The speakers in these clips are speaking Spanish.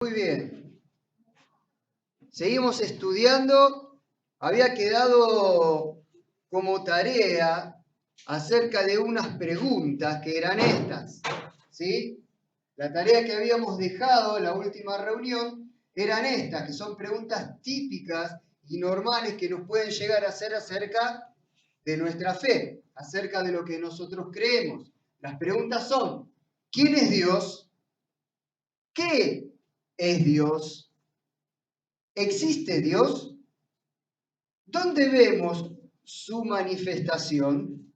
Muy bien. Seguimos estudiando. Había quedado como tarea acerca de unas preguntas que eran estas, ¿sí? La tarea que habíamos dejado en la última reunión eran estas, que son preguntas típicas y normales que nos pueden llegar a hacer acerca de nuestra fe, acerca de lo que nosotros creemos. Las preguntas son: ¿quién es Dios? ¿Qué es Dios? ¿Existe Dios? ¿Dónde vemos su manifestación?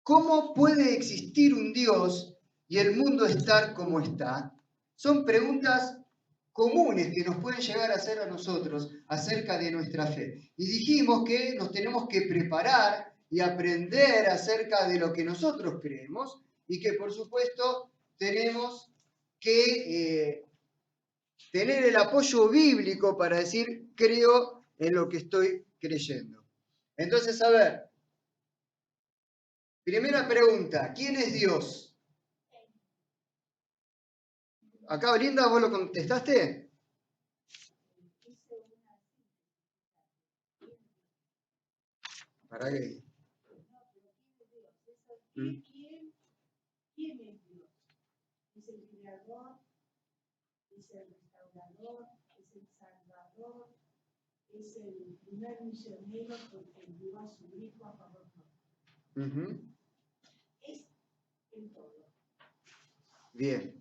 ¿Cómo puede existir un Dios y el mundo estar como está? Son preguntas comunes que nos pueden llegar a hacer a nosotros acerca de nuestra fe. Y dijimos que nos tenemos que preparar y aprender acerca de lo que nosotros creemos y que por supuesto tenemos que tener el apoyo bíblico para decir creo en lo que estoy creyendo. Entonces, a ver, primera pregunta, ¿quién es Dios? Acá, Belinda, ¿vos lo contestaste? ¿Para qué? ¿Quién es Dios? ¿Es el creador? ¿Es el restaurador? ¿Es el salvador? ¿Es el primer misionero porque dio a su hijo a favor nuestro? Es el todo. Bien.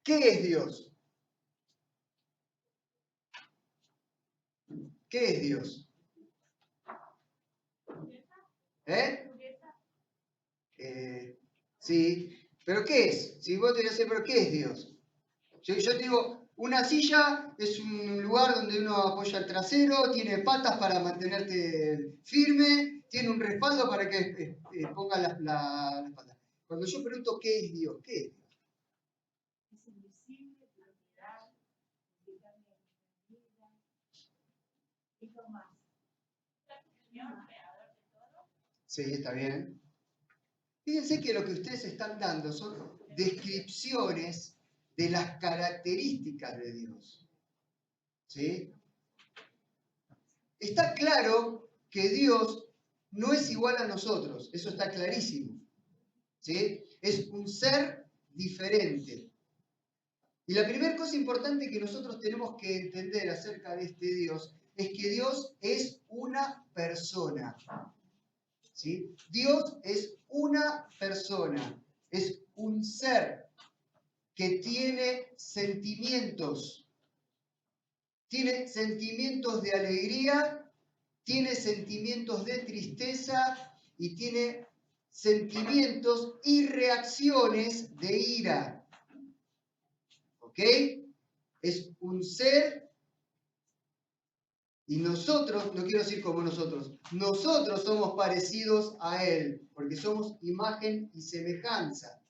¿Qué es Dios? ¿Qué es Dios? Sí, pero ¿qué es? Si vos te decís, ¿pero qué es Dios? Yo te digo, una silla es un lugar donde uno apoya el trasero, tiene patas para mantenerte firme, tiene un respaldo para que ponga la espalda. Cuando yo pregunto ¿qué es Dios? ¿Qué es Dios? Es invisible, plural, vida, y lo más. Sí, está bien. Fíjense que lo que ustedes están dando son descripciones de las características de Dios. ¿Sí? Está claro que Dios no es igual a nosotros, eso está clarísimo. ¿Sí? Es un ser diferente. Y la primera cosa importante que nosotros tenemos que entender acerca de este Dios es que Dios es una persona. ¿Sí? Dios es una persona, es un ser que tiene sentimientos de alegría, tiene sentimientos de tristeza y tiene sentimientos y reacciones de ira. ¿Ok? Es un ser. Y nosotros, no quiero decir como nosotros somos parecidos a Él, porque somos imagen y semejanza.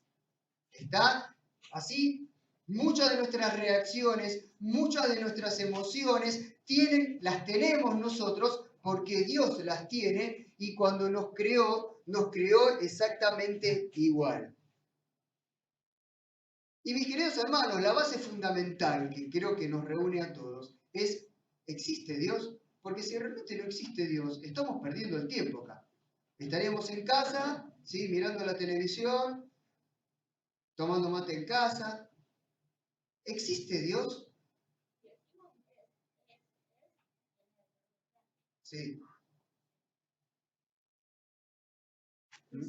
¿Está? Así, muchas de nuestras reacciones, muchas de nuestras emociones, las tenemos nosotros porque Dios las tiene y cuando nos creó exactamente igual. Y mis queridos hermanos, la base fundamental que creo que nos reúne a todos es: ¿existe Dios? Porque si realmente no existe Dios, estamos perdiendo el tiempo acá. Estaríamos en casa, ¿sí? Mirando la televisión, tomando mate en casa. ¿Existe Dios? Sí.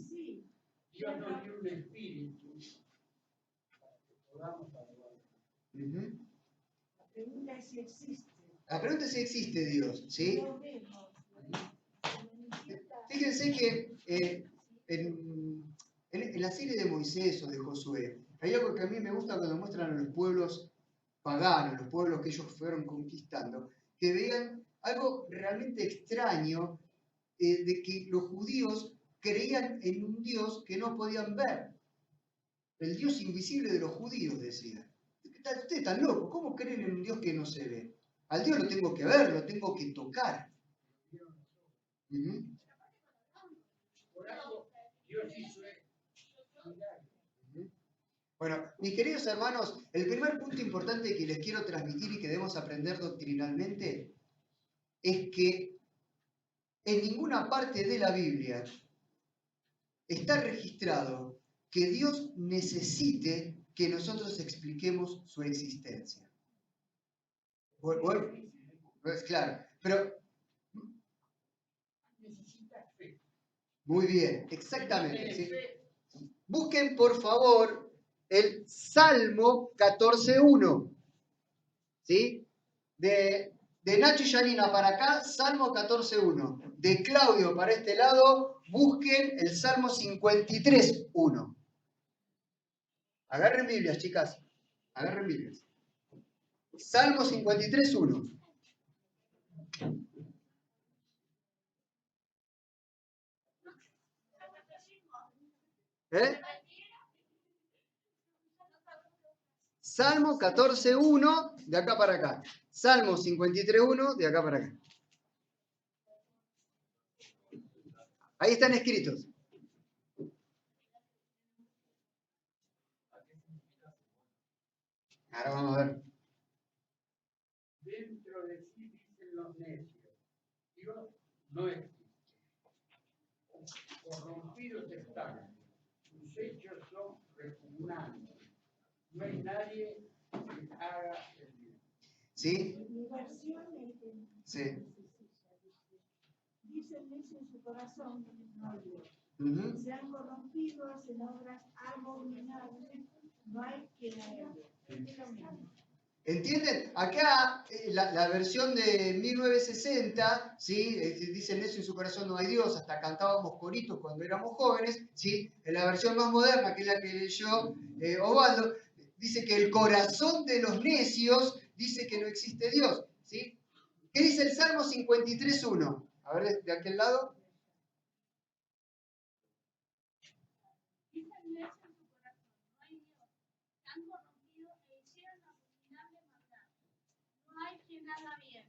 Sí. Dios nos dio un espíritu para que podamos adorar. La pregunta es si existe. La pregunta es si existe Dios, ¿sí? Fíjense que en la serie de Moisés o de Josué, hay algo que a mí me gusta cuando muestran a los pueblos paganos, los pueblos que ellos fueron conquistando, que veían algo realmente extraño de que los judíos creían en un Dios que no podían ver. El Dios invisible de los judíos, decía. Ustedes están locos, ¿cómo creen en un Dios que no se ve? Al Dios lo tengo que ver, lo tengo que tocar. Por algo Dios hizo esto. Bueno, mis queridos hermanos, el primer punto importante que les quiero transmitir y que debemos aprender doctrinalmente es que en ninguna parte de la Biblia está registrado que Dios necesite que nosotros expliquemos su existencia. Bueno, pues claro, pero Necesitas fe. muy bien, exactamente. Si no ¿sí? tenés fe, Busquen por favor el Salmo 14.1, ¿sí? De Nacho y Janina para acá, Salmo 14.1. De Claudio para este lado, busquen el Salmo 53.1. Agarren Biblias, chicas. Agarren Biblias. Salmo 53.1. ¿Eh? Salmo 14.1, de acá para acá. Salmo 53.1, de acá para acá. Ahí están escritos. Ahora vamos a ver. dentro de sí dicen los necios, Dios no existe. Corrompidos están, sus hechos son repugnantes. No hay nadie que haga el bien. ¿Sí? Mi versión es Sí. dice el necio en su corazón, no hay Dios. Ujú. Se han corrompido, hacen obras abominables, no hay quien haga bien. Es lo mismo. ¿Entienden? Acá la versión de 1960, ¿sí? Dice el necio en su corazón no hay Dios, hasta cantábamos coritos cuando éramos jóvenes, ¿sí? En la versión más moderna, que es la que leyó Osvaldo, dice que el corazón de los necios dice que no existe Dios, ¿sí? ¿Qué dice el Salmo 53.1? A ver, de aquel lado. Dice el necio en su corazón, no hay Dios. Se han corrompido e hicieron abominable maldad. No hay quien haga bien.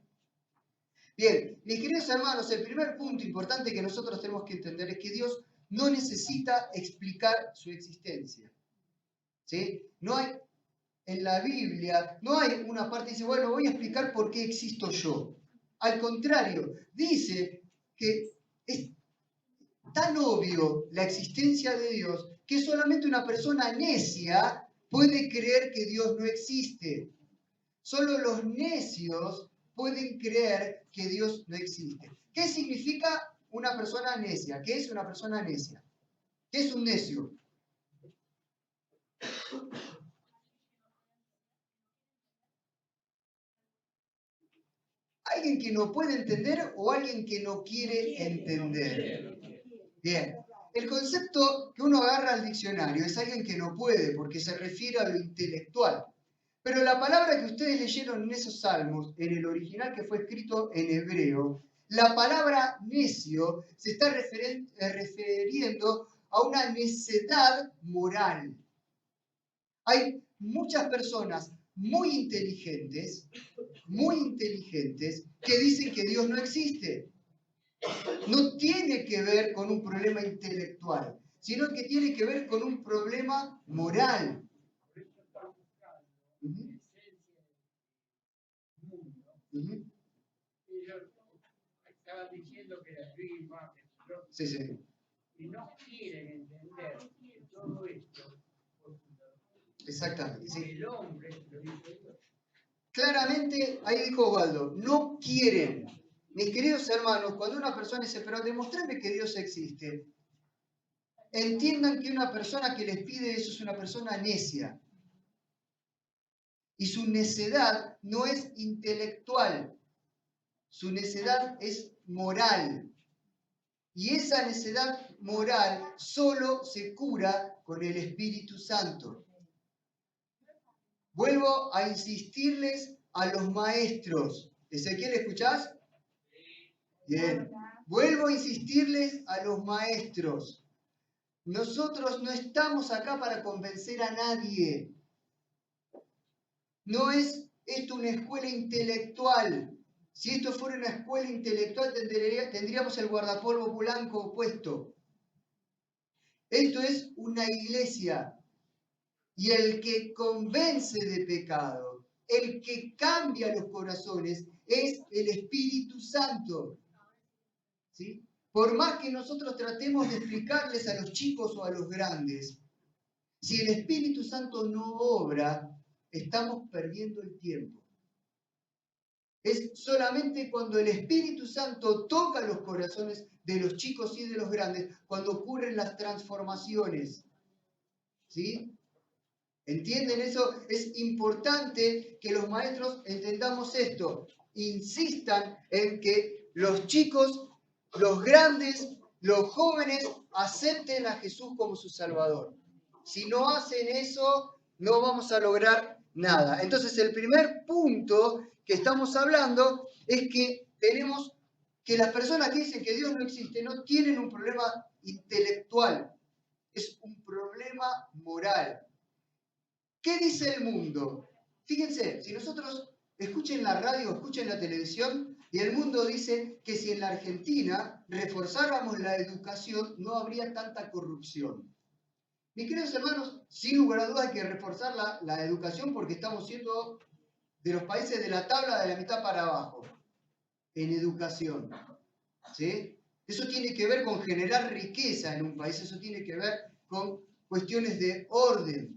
Bien, mis queridos hermanos, el primer punto importante que nosotros tenemos que entender es que Dios no necesita explicar su existencia. ¿Sí? No hay, en la Biblia, no hay una parte que dice, bueno, voy a explicar por qué existo yo. Al contrario, dice que es tan obvio la existencia de Dios que solamente una persona necia puede creer que Dios no existe. Solo los necios pueden creer que Dios no existe. ¿Qué significa una persona necia? ¿Qué es una persona necia? ¿Qué es un necio? ¿Alguien que no puede entender o alguien que no quiere entender? Bien. El concepto que uno agarra al diccionario es alguien que no puede, porque se refiere a lo intelectual. Pero la palabra que ustedes leyeron en esos salmos, en el original que fue escrito en hebreo, la palabra necio se está refiriendo a una necedad moral. Hay muchas personas muy inteligentes, que dicen que Dios no existe. No tiene que ver con un problema intelectual, sino que tiene que ver con un problema moral. Por eso está buscando Ujú, la esencia del mundo. ujú. Ellos estaban diciendo que la prima, Sí, sí. y no quieren entender que todo esto, Exactamente. Sí. el hombre lo hizo Dios. Claramente, ahí dijo Osvaldo, no quieren. Mis queridos hermanos, cuando una persona dice, pero demostrame que Dios existe, entiendan que una persona que les pide eso es una persona necia. Y su necedad no es intelectual, su necedad es moral. Y esa necedad moral solo se cura con el Espíritu Santo. Vuelvo a insistirles a los maestros. Ezequiel, ¿escuchás? Bien. Vuelvo a insistirles a los maestros. Nosotros no estamos acá para convencer a nadie. No es esto una escuela intelectual. Si esto fuera una escuela intelectual, tendríamos el guardapolvo blanco puesto. Esto es una iglesia. y el que convence de pecado, el que cambia los corazones, es el Espíritu Santo. ¿Sí? Por más que nosotros tratemos de explicarles a los chicos o a los grandes, si el Espíritu Santo no obra, estamos perdiendo el tiempo. Es solamente cuando el Espíritu Santo toca los corazones de los chicos y de los grandes, cuando ocurren las transformaciones. ¿Sí? ¿Entienden eso? Es importante que los maestros entendamos esto. Insistan en que los chicos, los grandes, los jóvenes acepten a Jesús como su Salvador. Si no hacen eso, no vamos a lograr nada. Entonces, el primer punto que estamos hablando es que tenemos que las personas que dicen que Dios no existe no tienen un problema intelectual, es un problema moral. ¿Qué dice el mundo? Fíjense, si nosotros escuchen la radio, escuchen la televisión, y el mundo dice que si en la Argentina reforzáramos la educación, no habría tanta corrupción. Mis queridos hermanos, sin lugar a dudas hay que reforzar la educación porque estamos siendo de los países de la tabla de la mitad para abajo en educación. ¿Sí? Eso tiene que ver con generar riqueza en un país, eso tiene que ver con cuestiones de orden.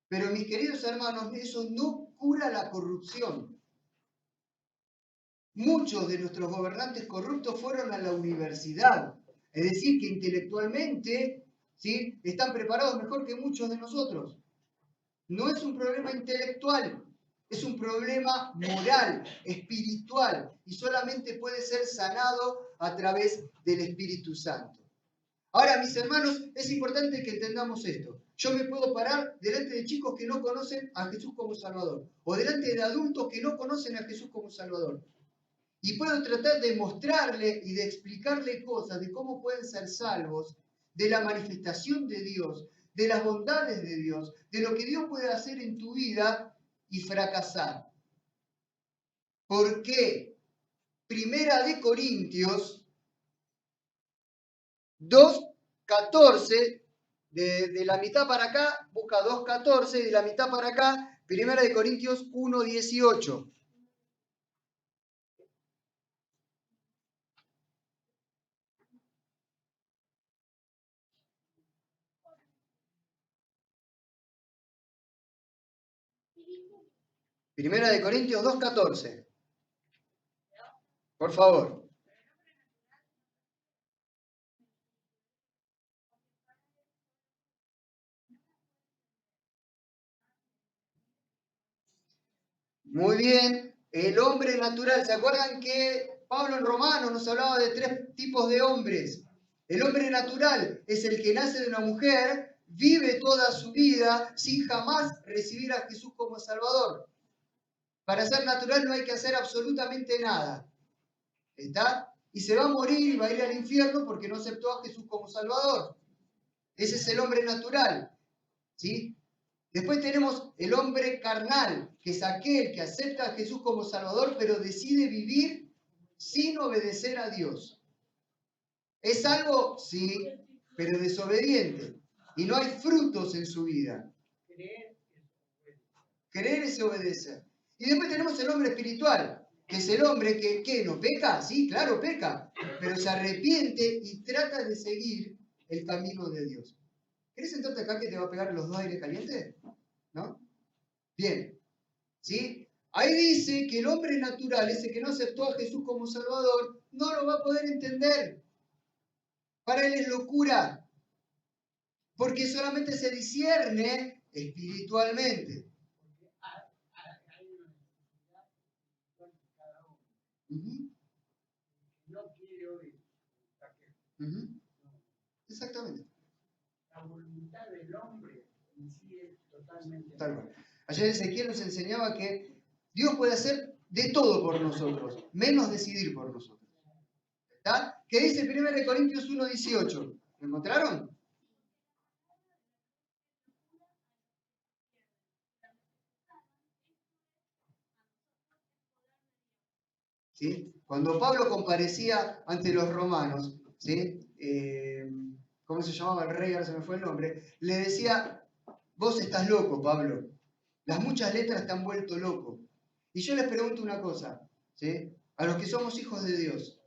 Pero mis queridos hermanos, eso no cura la corrupción. Muchos de nuestros gobernantes corruptos fueron a la universidad, es decir, que intelectualmente, ¿sí?, están preparados mejor que muchos de nosotros. No es un problema intelectual, es un problema moral, espiritual, y solamente puede ser sanado a través del Espíritu Santo. Ahora, mis hermanos, es importante que entendamos esto. Yo me puedo parar delante de chicos que no conocen a Jesús como Salvador, o delante de adultos que no conocen a Jesús como Salvador. Y puedo tratar de mostrarle y de explicarle cosas de cómo pueden ser salvos, de la manifestación de Dios, de las bondades de Dios, de lo que Dios puede hacer en tu vida y fracasar. ¿Por qué? Primera de Corintios 2:14, de la mitad para acá, busca 2:14, de la mitad para acá, Primera de Corintios 1:18. Primera de Corintios 2:14. Por favor. Muy bien. El hombre natural. ¿Se acuerdan que Pablo en Romanos nos hablaba de 3 tipos de hombres? El hombre natural es el que nace de una mujer, vive toda su vida sin jamás recibir a Jesús como Salvador. Para ser natural no hay que hacer absolutamente nada. ¿Está? Y se va a morir y va a ir al infierno porque no aceptó a Jesús como Salvador. Ese es el hombre natural. ¿Sí? Después tenemos el hombre carnal, que es aquel que acepta a Jesús como Salvador, pero decide vivir sin obedecer a Dios. ¿Es salvo? Sí, pero desobediente. Y no hay frutos en su vida. Creer es obedecer. Y después tenemos el hombre espiritual, que es el hombre que, ¿qué? ¿No peca? Sí, claro, peca, pero se arrepiente y trata de seguir el camino de Dios. ¿Querés sentarte acá que te va a pegar los 2 aires calientes? ¿No? Bien. ¿Sí? Ahí dice que el hombre natural, ese que no aceptó a Jesús como Salvador, no lo va a poder entender. Para él es locura, porque solamente se discierne espiritualmente. No quiere oír. Exactamente. La voluntad del hombre en sí es totalmente. Tal cual. Ayer Ezequiel nos enseñaba que Dios puede hacer de todo por nosotros, menos decidir por nosotros. ¿Está? ¿Qué dice 1 Corintios 1:18? ¿Lo encontraron? ¿Sí? Cuando Pablo comparecía ante los romanos, ¿sí? ¿Cómo se llamaba el rey? Ahora se me fue el nombre. Le decía, vos estás loco, Pablo. Las muchas letras te han vuelto loco. Y yo les pregunto una cosa, ¿sí? A los que somos hijos de Dios,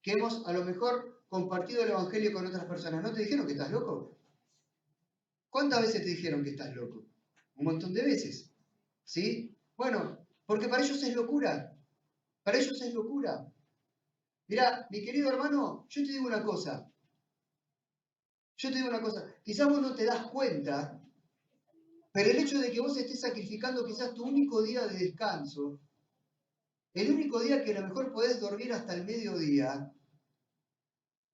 que hemos a lo mejor compartido el Evangelio con otras personas, ¿no te dijeron que estás loco? ¿Cuántas veces te dijeron que estás loco? Un montón de veces, ¿sí? Bueno, porque para ellos es locura. Para ellos es locura. Mirá, mi querido hermano, yo te digo una cosa. Quizás vos no te das cuenta, pero el hecho de que vos estés sacrificando quizás tu único día de descanso, el único día que a lo mejor podés dormir hasta el mediodía,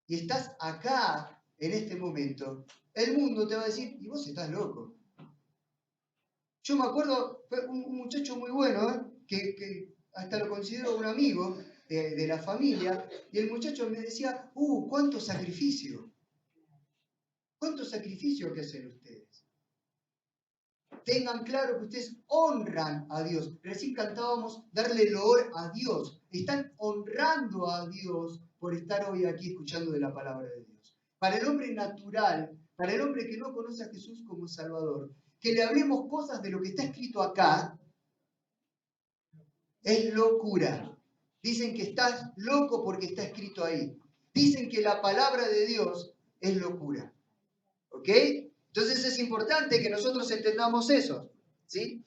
y estás acá en este momento, el mundo te va a decir, y vos estás loco. Yo me acuerdo, fue un muchacho muy bueno, que hasta lo considero un amigo de la familia, y el muchacho me decía, cuánto sacrificio que hacen ustedes. Tengan claro que ustedes honran a Dios. Recién cantábamos darle loor a Dios. Están honrando a Dios por estar hoy aquí escuchando de la palabra de Dios. Para el hombre natural, para el hombre que no conoce a Jesús como Salvador, que le hablemos cosas de lo que está escrito acá, es locura. Dicen que estás loco porque está escrito ahí. Dicen que la palabra de Dios es locura. ¿Ok? Entonces es importante que nosotros entendamos eso. ¿Sí?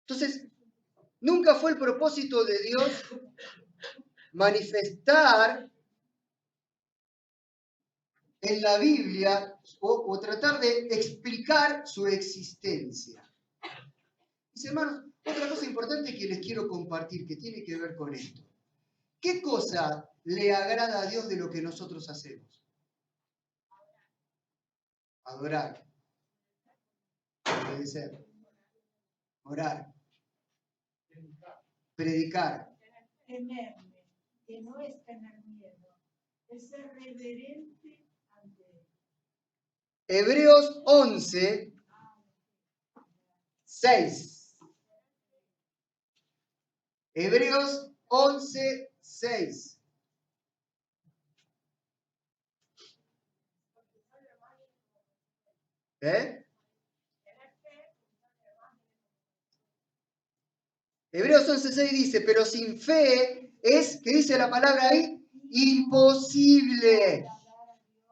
Entonces, nunca fue el propósito de Dios manifestar en la Biblia o tratar de explicar su existencia. Mis hermanos, otra cosa importante que les quiero compartir, que tiene que ver con esto. ¿Qué cosa le agrada a Dios de lo que nosotros hacemos? Adorar, obedecer, orar, predicar. Temerle, que no es tener miedo, es ser reverente ante él. Hebreos 11, 6. Hebreos 11, 6. Hebreos 11:6 dice, pero sin fe es, ¿qué dice la palabra ahí? Imposible.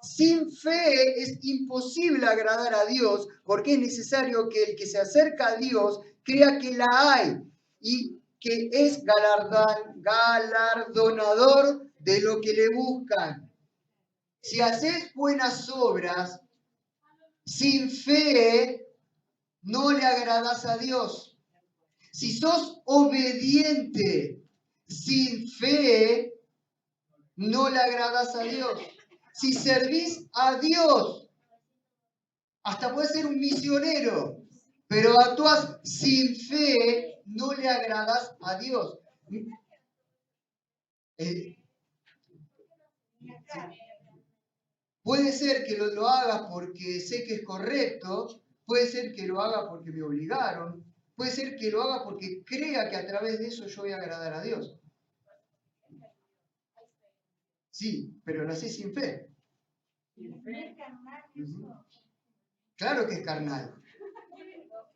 Sin fe es imposible agradar a Dios porque es necesario que el que se acerca a Dios crea que la hay y que es galardonador de lo que le buscan. Si haces buenas obras, sin fe no le agradas a Dios. Si sos obediente sin fe, no le agradas a Dios. Si servís a Dios, hasta puedes ser un misionero, pero actúas sin fe, no le agradas a Dios. Puede ser que lo hagas porque sé que es correcto, puede ser que lo haga porque me obligaron, puede ser que lo haga porque crea que a través de eso yo voy a agradar a Dios. Sí, pero lo haces sin fe. Claro que es carnal.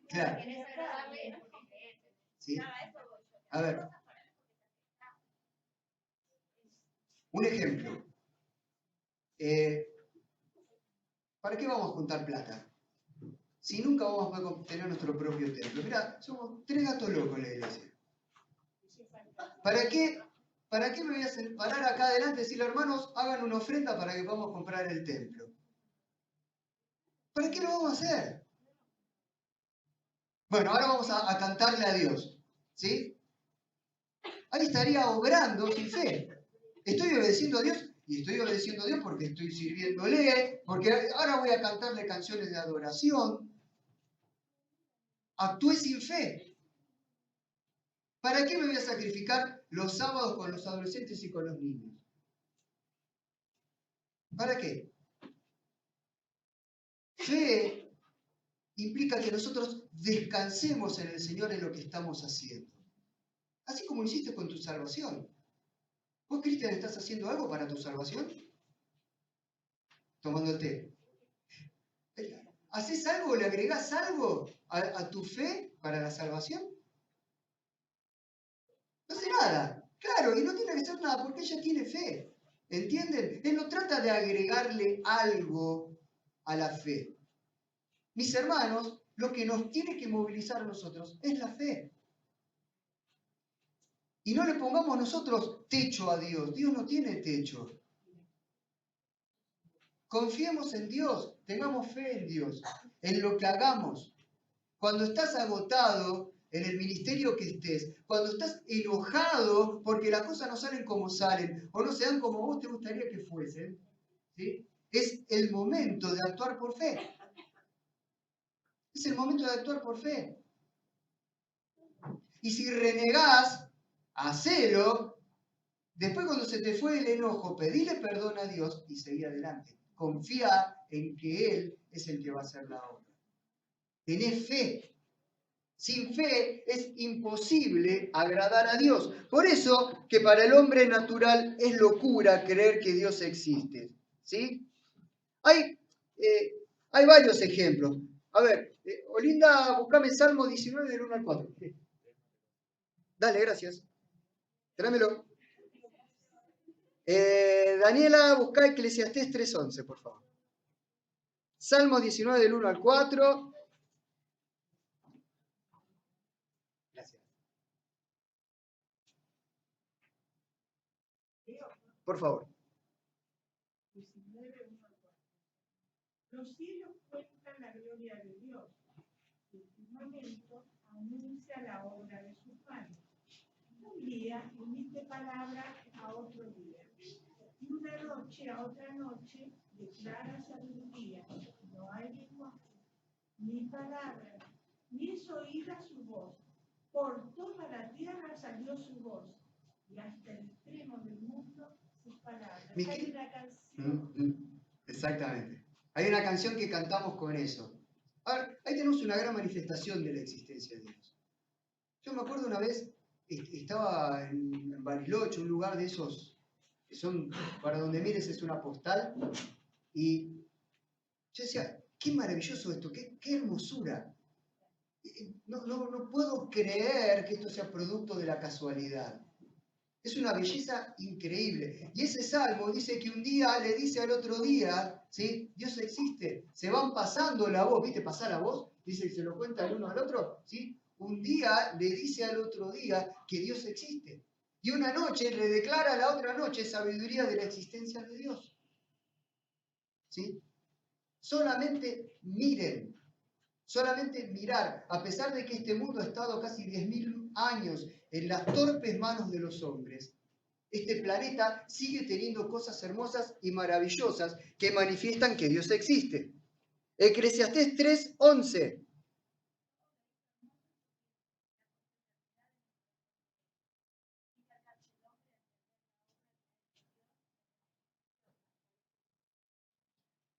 Claro. ¿Sí? A ver. Un ejemplo. ¿Para qué vamos a juntar plata? Si nunca vamos a poder tener nuestro propio templo. Mira, somos 3 gatos locos en la iglesia. ¿Para qué me voy a parar acá adelante y decirle, hermanos, hagan una ofrenda para que podamos comprar el templo? ¿Para qué lo vamos a hacer? Bueno, ahora vamos a cantarle a Dios. ¿Sí? Ahí estaría obrando sin fe. Estoy obedeciendo a Dios y estoy obedeciendo a Dios porque estoy sirviéndole, porque ahora voy a cantarle canciones de adoración. Actué sin fe. ¿Para qué me voy a sacrificar los sábados con los adolescentes y con los niños? ¿Para qué? Fe implica que nosotros descansemos en el Señor en lo que estamos haciendo. Así como hiciste con tu salvación. ¿Vos, Cristian, estás haciendo algo para tu salvación? Tomando el té. ¿Haces algo, le agregás algo a tu fe para la salvación? No hace nada. Claro, y no tiene que hacer nada porque ella tiene fe. ¿Entienden? Él no trata de agregarle algo a la fe. Mis hermanos, lo que nos tiene que movilizar a nosotros es la fe. Y no le pongamos nosotros techo a Dios. Dios no tiene techo. Confiemos en Dios, tengamos fe en Dios, en lo que hagamos. Cuando estás agotado en el ministerio que estés, cuando estás enojado porque las cosas no salen como salen o no se dan como vos te gustaría que fuesen, ¿sí? Es el momento de actuar por fe. Es el momento de actuar por fe. Y si renegás, hacelo. Después cuando se te fue el enojo, pedile perdón a Dios y seguí adelante. Confía en que Él es el que va a hacer la obra. Tenés fe. Sin fe es imposible agradar a Dios. Por eso que para el hombre natural es locura creer que Dios existe. ¿Sí? Hay varios ejemplos. A ver, Olinda, buscame Salmo 19 del 1 al 4. Dale, gracias. Tráemelo. Daniela, busca Eclesiastés 3:11, por favor. Salmo 19 del 1 al 4. Gracias. Por favor. 19, 1 al 4. Los cielos cuentan la gloria de Dios. El firmamento anuncia la obra de sus manos. Un día emite palabra a otro día. Y una noche a otra noche declara sabiduría. No hay lenguaje, ni palabra, ni es oída su voz. Por toda la tierra salió su voz, y hasta el extremo del mundo sus palabras. Hay una canción. Exactamente. Hay una canción que cantamos con eso. A ver, ahí tenemos una gran manifestación de la existencia de Dios. Yo me acuerdo una vez, estaba en Bariloche, un lugar de esos que son, para donde mires es una postal, y yo decía, qué maravilloso esto, qué hermosura. No puedo creer que esto sea producto de la casualidad. Es una belleza increíble. Y ese salmo dice que un día le dice al otro día, ¿sí? Dios existe. Se van pasando la voz, ¿viste? Pasar la voz, dice que se lo cuenta el uno al otro, ¿sí? Un día le dice al otro día que Dios existe. Y una noche le declara a la otra noche sabiduría de la existencia de Dios. ¿Sí? Solamente miren. Solamente mirar, a pesar de que este mundo ha estado casi 10.000 años en las torpes manos de los hombres, este planeta sigue teniendo cosas hermosas y maravillosas que manifiestan que Dios existe. Eclesiastés 3:11.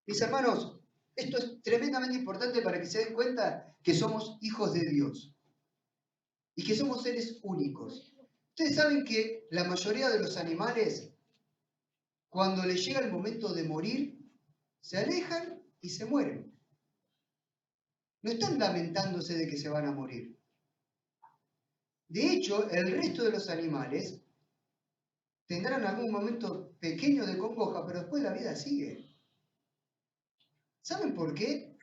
Mis hermanos, esto es tremendamente importante para que se den cuenta que somos hijos de Dios y que somos seres únicos. Ustedes saben que la mayoría de los animales, cuando les llega el momento de morir, se alejan y se mueren. No están lamentándose de que se van a morir. De hecho, el resto de los animales tendrán algún momento pequeño de congoja, pero después la vida sigue. ¿Saben por qué?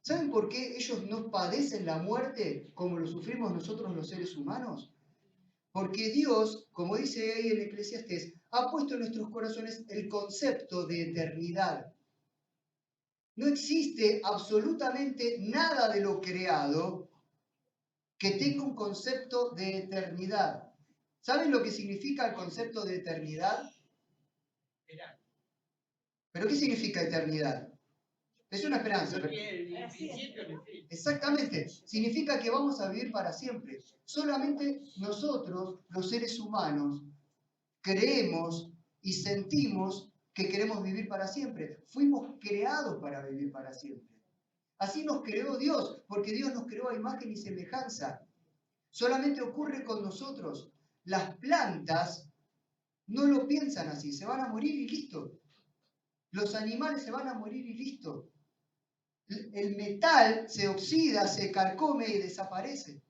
¿Saben por qué ellos no padecen la muerte como lo sufrimos nosotros los seres humanos? Porque Dios, como dice ahí en Eclesiastés, ha puesto en nuestros corazones el concepto de eternidad. No existe absolutamente nada de lo creado que tenga un concepto de eternidad. ¿Saben lo que significa el concepto de eternidad? ¿Pero qué significa eternidad? Es una esperanza. Exactamente. Significa que vamos a vivir para siempre. Solamente nosotros, los seres humanos, creemos y sentimos que queremos vivir para siempre. Fuimos creados para vivir para siempre. Así nos creó Dios, porque Dios nos creó a imagen y semejanza. Solamente ocurre con nosotros. Las plantas no lo piensan así, se van a morir y listo. Los animales se van a morir y listo. el metal se oxida, se carcome y desaparece.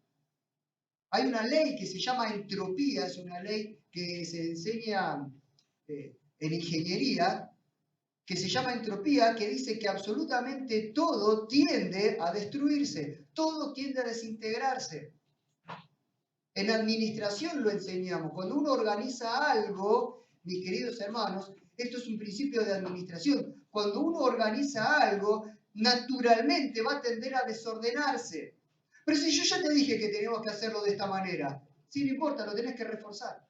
Hay una ley que se llama entropía, es una ley que se enseña en ingeniería, que se llama entropía, que dice que absolutamente todo tiende a destruirse, todo tiende a desintegrarse. En administración lo enseñamos. Cuando uno organiza algo, mis queridos hermanos, esto es un principio de administración. Cuando uno organiza algo, naturalmente va a tender a desordenarse. Pero si yo ya te dije que tenemos que hacerlo de esta manera, sí, no importa, lo tenés que reforzar.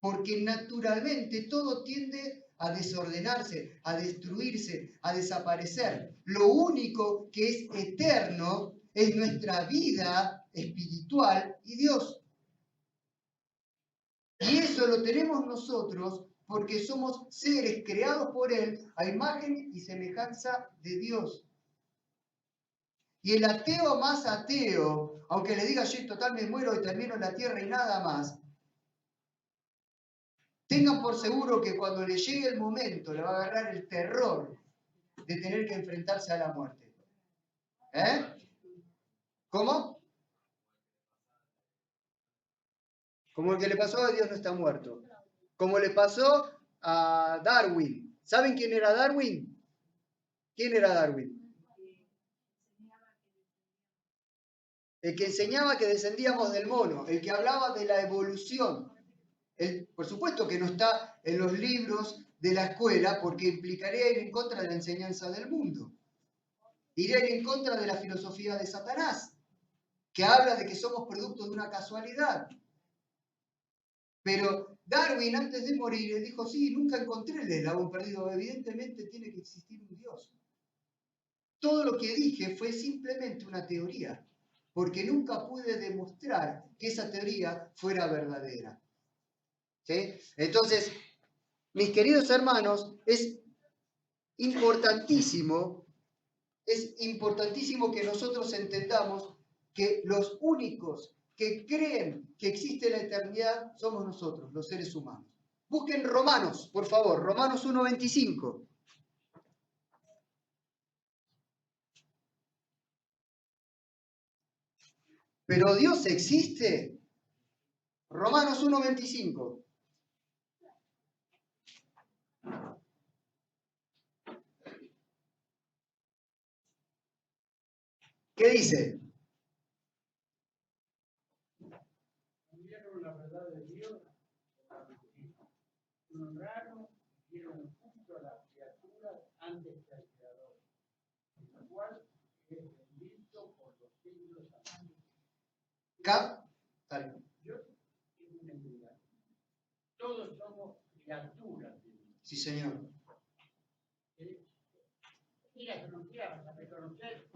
Porque naturalmente todo tiende a desordenarse, a destruirse, a desaparecer. Lo único que es eterno es nuestra vida espiritual y Dios. Y eso lo tenemos nosotros porque somos seres creados por Él a imagen y semejanza de Dios. Y el ateo más ateo, aunque le diga yo total me muero y termino en la tierra y nada más, tengan por seguro que cuando le llegue el momento le va a agarrar el terror de tener que enfrentarse a la muerte. ¿Eh? ¿Cómo? Como el que le pasó a Dios no está muerto. Como le pasó a Darwin. ¿Saben quién era Darwin? ¿Quién era Darwin? El que enseñaba que descendíamos del mono, el que hablaba de la evolución. Por supuesto que no está en los libros de la escuela porque implicaría ir en contra de la enseñanza del mundo. Iría en contra de la filosofía de Satanás, que habla de que somos producto de una casualidad. Pero Darwin, antes de morir, él dijo, sí, nunca encontré el eslabón perdido, evidentemente tiene que existir un Dios. Todo lo que dije fue simplemente una teoría, porque nunca pude demostrar que esa teoría fuera verdadera. ¿Sí? Entonces, mis queridos hermanos, es importantísimo que nosotros entendamos que los únicos que creen que existe la eternidad somos nosotros, los seres humanos. Busquen Romanos, por favor, Romanos 1:25. ¿Pero Dios existe? Romanos 1:25. ¿Qué dice? Cambiaron la verdad de Dios por la mentira. Honraron y dieron culto a las criaturas antes que al Creador, el cual es bendito por los siglos. Dios es una entidad. Todos somos criaturas de Dios. Sí, Señor. Mira, que no quiera reconocer,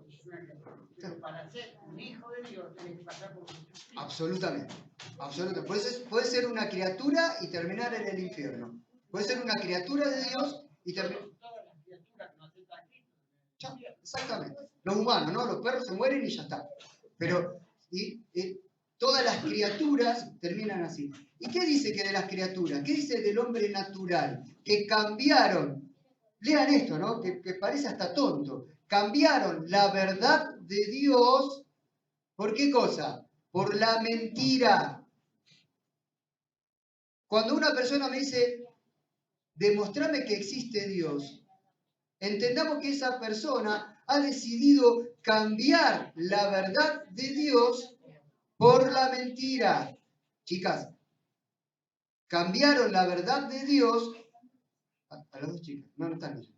es una criatura. Pero para ser un hijo de Dios, tiene que pasar por Jesucristo. Absolutamente. Absolutamente. Puede ser una criatura y terminar en el infierno. Puede ser una criatura de Dios y terminar. Todas las criaturas que no aceptan a Cristo. Ya, exactamente. Los humanos, ¿no? Los perros se mueren y ya está. Pero todas las criaturas terminan así. ¿Y qué dice que de las criaturas? ¿Qué dice del hombre natural? Que cambiaron. Lean esto, ¿no? Que parece hasta tonto. Cambiaron la verdad de Dios. ¿Por qué cosa? Por la mentira. Cuando una persona me dice, demostrame que existe Dios, entendamos que esa persona ha decidido cambiar la verdad de Dios por la mentira. Chicas, cambiaron la verdad de Dios. A las dos chicas, no están ellas.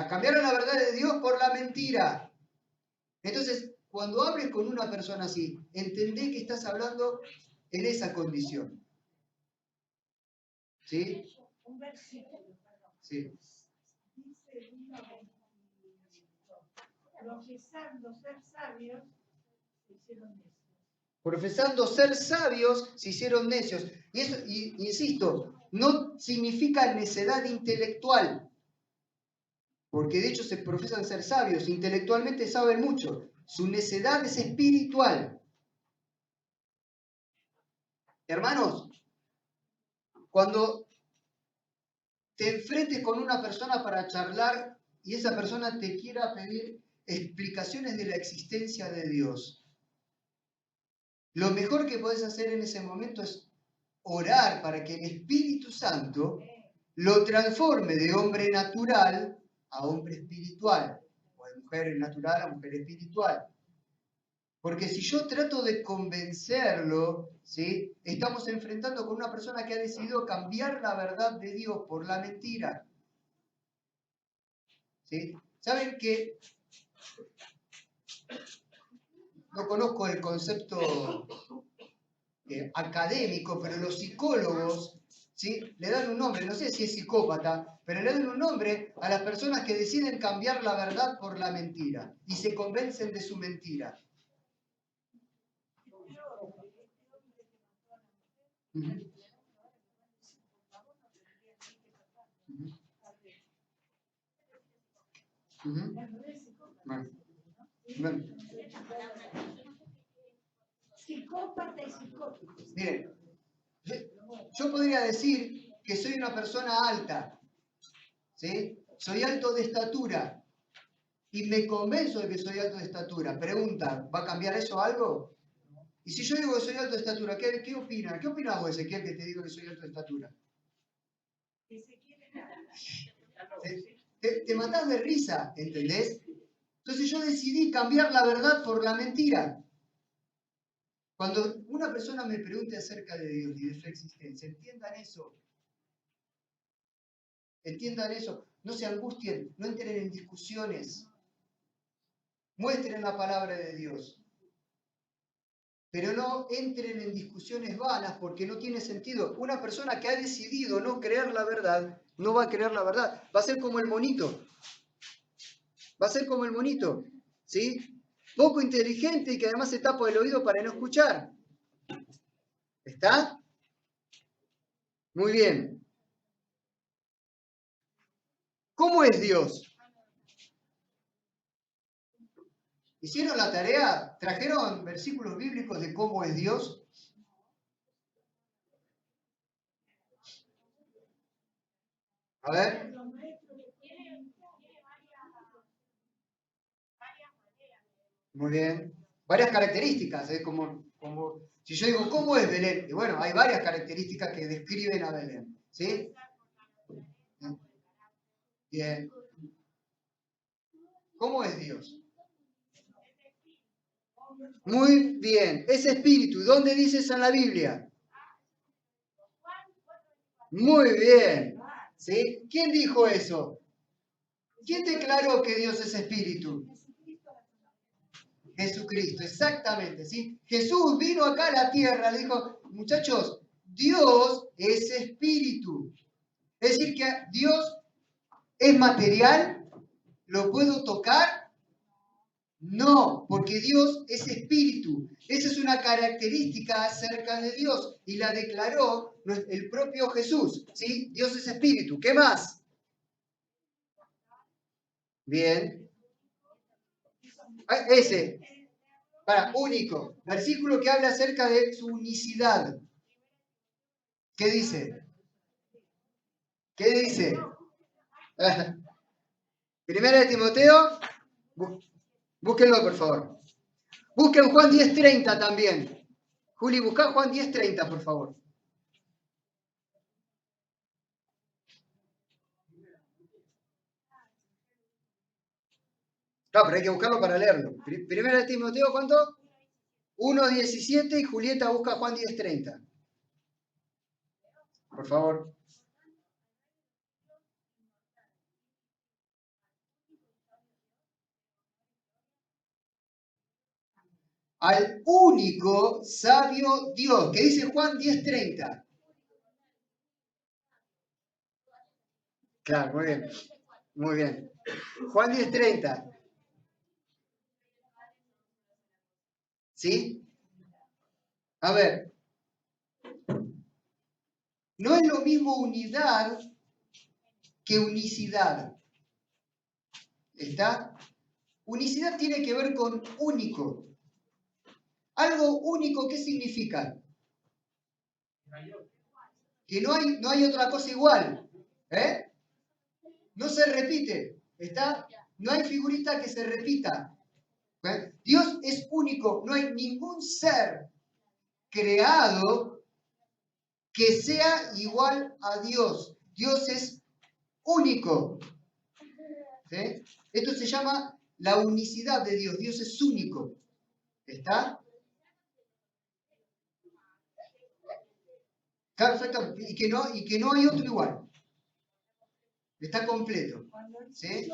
Cambiaron la verdad de Dios por la mentira. Entonces, cuando hables con una persona así, entendé que estás hablando en esa condición. ¿Sí? Un versículo, Sí. dice 1:22, profesando ser sabios, se hicieron necios. Profesando ser sabios, se hicieron necios. Y eso, insisto, no significa necedad intelectual. Porque de hecho se profesan ser sabios, intelectualmente saben mucho. Su necedad es espiritual. Hermanos, cuando te enfrentes con una persona para charlar y esa persona te quiera pedir explicaciones de la existencia de Dios. Lo mejor que podés hacer en ese momento es orar para que el Espíritu Santo lo transforme de hombre natural a hombre espiritual, o de mujer natural a mujer espiritual. Porque si yo trato de convencerlo, ¿sí? Estamos enfrentando con una persona que ha decidido cambiar la verdad de Dios por la mentira. ¿Sí? ¿Saben que no conozco el concepto académico, pero los psicólogos, ¿sí? Le dan un nombre, no sé si es psicópata, pero le dan un nombre a las personas que deciden cambiar la verdad por la mentira y se convencen de su mentira? Uh-huh. Uh-huh. Bueno. Psicópata y psicótico. Miren, yo podría decir que soy una persona alta, ¿sí? Soy alto de estatura y me convenzo de que soy alto de estatura. Pregunta, ¿va a cambiar eso algo? Y si yo digo que soy alto de estatura, ¿qué opina? ¿Qué opinas vos, Ezequiel, que te digo que soy alto de estatura? Te matás de risa, ¿entendés? Entonces yo decidí cambiar la verdad por la mentira. Cuando una persona me pregunte acerca de Dios y de su existencia, entiendan eso. Entiendan eso. No se angustien, no entren en discusiones. Muestren la palabra de Dios. Pero no entren en discusiones vanas porque no tiene sentido. Una persona que ha decidido no creer la verdad, no va a creer la verdad. Va a ser como el monito. Va a ser como el monito. ¿Sí? Poco inteligente y que además se tapa el oído para no escuchar. ¿Está? Muy bien. ¿Cómo es Dios? ¿Hicieron la tarea? ¿Trajeron versículos bíblicos de cómo es Dios? A ver. Muy bien. Varias características, ¿eh? Como si yo digo, ¿cómo es Belén? Y bueno, hay varias características que describen a Belén. ¿Sí? Bien. ¿Cómo es Dios? Muy bien. Es espíritu. ¿Dónde dice eso en la Biblia? Muy bien. ¿Sí? ¿Quién dijo eso? ¿Quién declaró que Dios es espíritu? Jesucristo, exactamente, ¿sí? Jesús vino acá a la tierra, le dijo, muchachos, Dios es espíritu. Es decir, que Dios es material, ¿lo puedo tocar? No, porque Dios es espíritu. Esa es una característica acerca de Dios y la declaró el propio Jesús, ¿sí? Dios es espíritu. ¿Qué más? Bien. Ese. Único. Versículo que habla acerca de su unicidad. ¿Qué dice? ¿Qué dice? Primera de Timoteo. Búsquenlo, por favor. Busquen Juan 10:30 también. Juli, buscá Juan 10:30, por favor. No, pero hay que buscarlo para leerlo. Primera de Timoteo, ¿cuánto? 1:17 y Julieta busca Juan 10:30. Por favor. Al único sabio Dios. ¿Qué dice Juan 10:30? Claro, muy bien. Muy bien. Juan 10:30. ¿Sí? A ver. No es lo mismo unidad que unicidad. ¿Está? Unicidad tiene que ver con único. Algo único, ¿qué significa? Que no hay otra cosa igual. ¿Eh? No se repite. ¿Está? No hay figurita que se repita. Dios es único, no hay ningún ser creado que sea igual a Dios. Dios es único. ¿Sí? Esto se llama la unicidad de Dios. Dios es único. ¿Está? Claro, exacto. Y que no hay otro igual. Está completo. ¿Sí?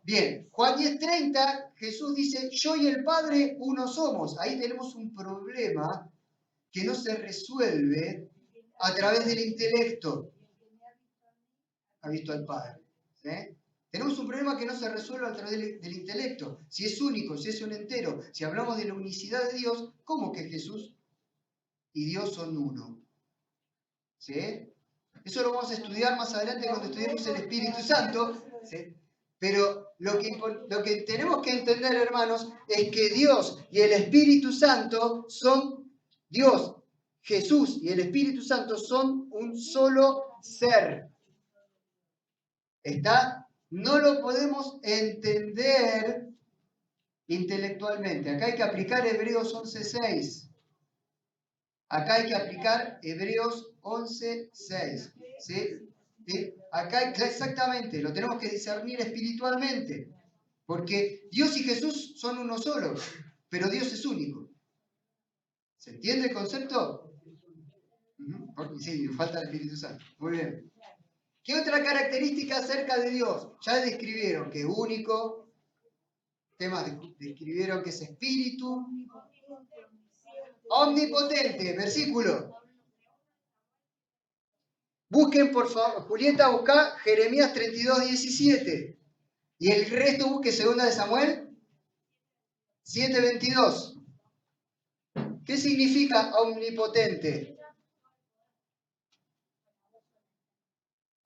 Bien, Juan 10:30, Jesús dice, yo y el Padre uno somos. Ahí tenemos un problema que no se resuelve a través del intelecto. Ha visto al Padre. ¿Sí? Tenemos un problema que no se resuelve a través del intelecto. Si es único, si es un entero, si hablamos de la unicidad de Dios, ¿cómo que Jesús y Dios son uno? ¿Sí? Eso lo vamos a estudiar más adelante cuando estudiemos el Espíritu Santo. ¿Sí? Pero lo que tenemos que entender, hermanos, es que Dios y el Espíritu Santo son Dios. Jesús y el Espíritu Santo son un solo ser. ¿Está? No lo podemos entender intelectualmente. Acá hay que aplicar Hebreos 11:6. Acá hay que aplicar Hebreos 11:6. ¿Sí? ¿Sí? Acá exactamente, lo tenemos que discernir espiritualmente. Porque Dios y Jesús son uno solo, pero Dios es único. ¿Se entiende el concepto? Sí, falta el Espíritu Santo. Muy bien. ¿Qué otra característica acerca de Dios? Ya describieron que es único. ¿Qué más? Describieron que es espíritu. Omnipotente. Versículo. Busquen, por favor. Julieta, busca Jeremías 32:17. Y el resto busque 2 de Samuel 7:22. ¿Qué significa omnipotente?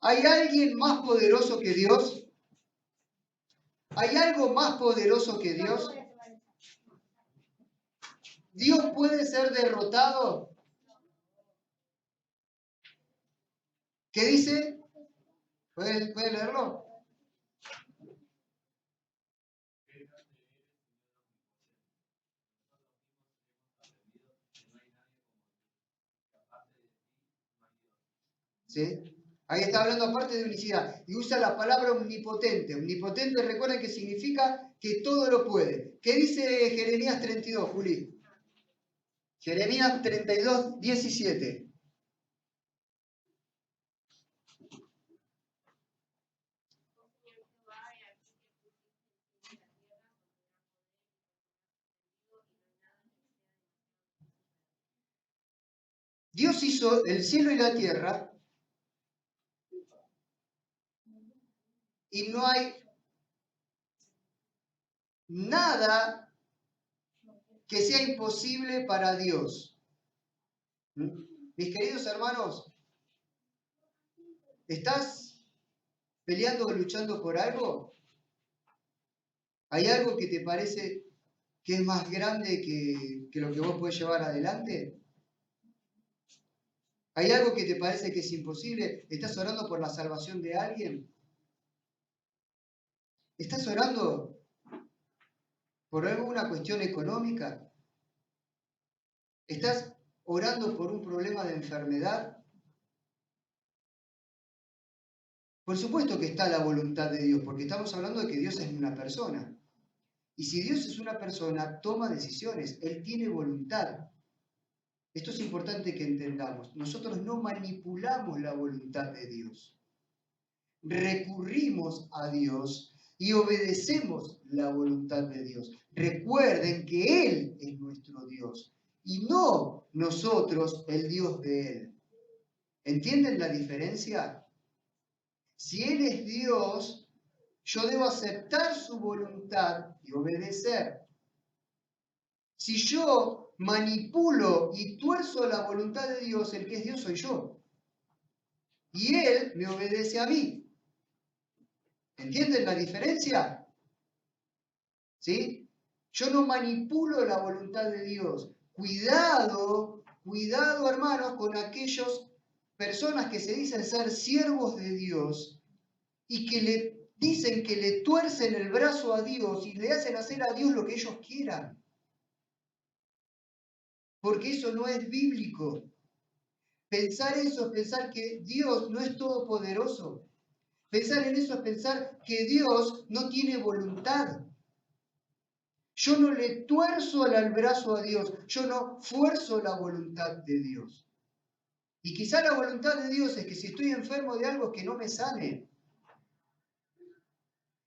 ¿Hay alguien más poderoso que Dios? ¿Hay algo más poderoso que Dios? ¿Dios puede ser derrotado? ¿Qué dice? ¿Puede leerlo? ¿Sí? Ahí está hablando aparte de unicidad. Y usa la palabra omnipotente. Omnipotente, recuerden que significa que todo lo puede. ¿Qué dice Jeremías 32, Juli? Jeremías 32:17. Dios hizo el cielo y la tierra y no hay nada que sea imposible para Dios. Mis queridos hermanos, ¿estás peleando o luchando por algo? ¿Hay algo que te parece que es más grande que lo que vos podés llevar adelante? ¿Hay algo que te parece que es imposible? ¿Estás orando por la salvación de alguien? ¿Estás orando por alguna cuestión económica? ¿Estás orando por un problema de enfermedad? Por supuesto que está la voluntad de Dios, porque estamos hablando de que Dios es una persona. Y si Dios es una persona, toma decisiones, Él tiene voluntad. Esto es importante que entendamos. Nosotros no manipulamos la voluntad de Dios. Recurrimos a Dios y obedecemos la voluntad de Dios. Recuerden que Él es nuestro Dios y no nosotros el Dios de Él. ¿Entienden la diferencia? Si Él es Dios, yo debo aceptar su voluntad y obedecer. Si yo manipulo y tuerzo la voluntad de Dios, el que es Dios soy yo. Y Él me obedece a mí. ¿Entienden la diferencia? ¿Sí? Yo no manipulo la voluntad de Dios. Cuidado, cuidado, hermanos, con aquellas personas que se dicen ser siervos de Dios y que le dicen que le tuercen el brazo a Dios y le hacen hacer a Dios lo que ellos quieran. Porque eso no es bíblico. Pensar eso es pensar que Dios no es todopoderoso. Pensar en eso es pensar que Dios no tiene voluntad. Yo no le tuerzo el brazo a Dios, yo no fuerzo la voluntad de Dios. Y quizá la voluntad de Dios es que si estoy enfermo de algo, que no me sane.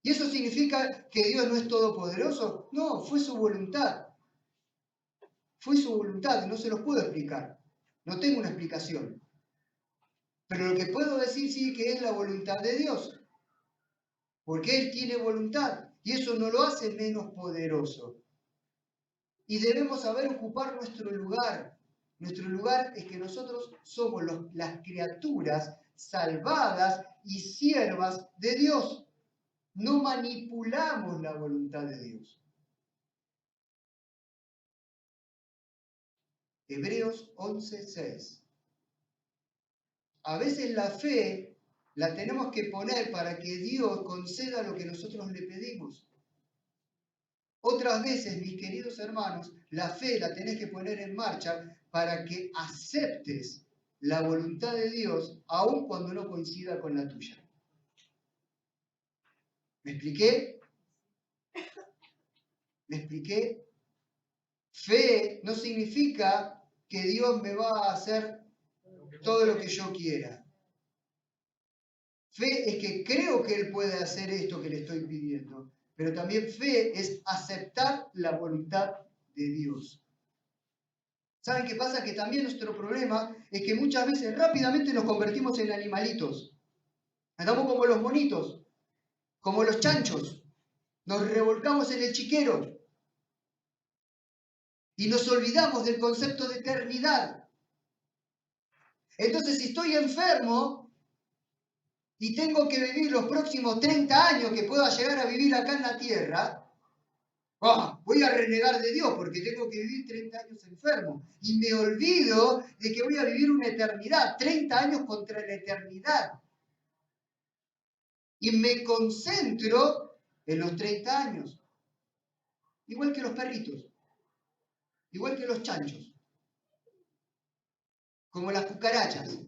¿Y eso significa que Dios no es todopoderoso? No, fue su voluntad. Fue su voluntad, no se los puedo explicar. No tengo una explicación. Pero lo que puedo decir sí que es la voluntad de Dios. Porque Él tiene voluntad. Y eso no lo hace menos poderoso. Y debemos saber ocupar nuestro lugar. Nuestro lugar es que nosotros somos las criaturas salvadas y siervas de Dios. No manipulamos la voluntad de Dios. Hebreos 11:6. A veces la fe la tenemos que poner para que Dios conceda lo que nosotros le pedimos. Otras veces, mis queridos hermanos, la fe la tenés que poner en marcha para que aceptes la voluntad de Dios, aun cuando no coincida con la tuya. ¿Me expliqué? ¿Me expliqué? Fe no significa que Dios me va a hacer todo lo que yo quiera. Fe es que creo que Él puede hacer esto que le estoy pidiendo, pero también fe es aceptar la voluntad de Dios. ¿Saben qué pasa? Que también nuestro problema es que muchas veces rápidamente nos convertimos en animalitos. Andamos como los monitos, como los chanchos. Nos revolcamos en el chiquero y nos olvidamos del concepto de eternidad. Entonces, si estoy enfermo y tengo que vivir los próximos 30 años que pueda llegar a vivir acá en la tierra, voy a renegar de Dios porque tengo que vivir 30 años enfermo. Y me olvido de que voy a vivir una eternidad, 30 años contra la eternidad. Y me concentro en los 30 años. Igual que los perritos, igual que los chanchos, como las cucarachas.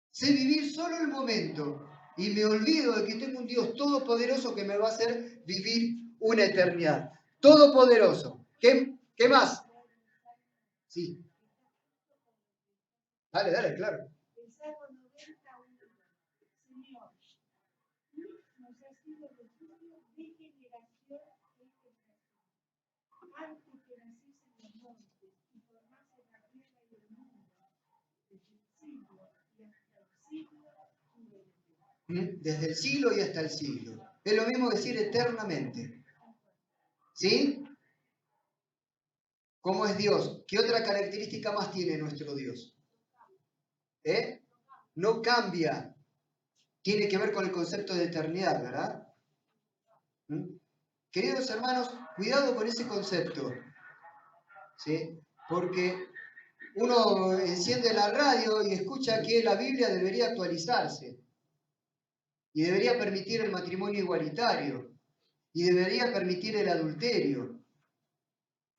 Sé vivir solo el momento y me olvido de que tengo un Dios todopoderoso que me va a hacer vivir una eternidad. Todopoderoso. ¿Qué más? Sí. Dale, claro. El Salmo 91. Señor, nos has sido refugio de generación en generación. Antes que naciesen los montes y formasen la tierra y el mundo, desde el siglo y hasta el siglo, tú eres Dios. Desde el siglo y hasta el siglo. Es lo mismo decir eternamente. ¿Sí? ¿Cómo es Dios? ¿Qué otra característica más tiene nuestro Dios? No cambia. Tiene que ver con el concepto de eternidad, ¿verdad? Queridos hermanos, cuidado con ese concepto. ¿Sí? Porque uno enciende la radio y escucha que la Biblia debería actualizarse. Y debería permitir el matrimonio igualitario. Y debería permitir el adulterio.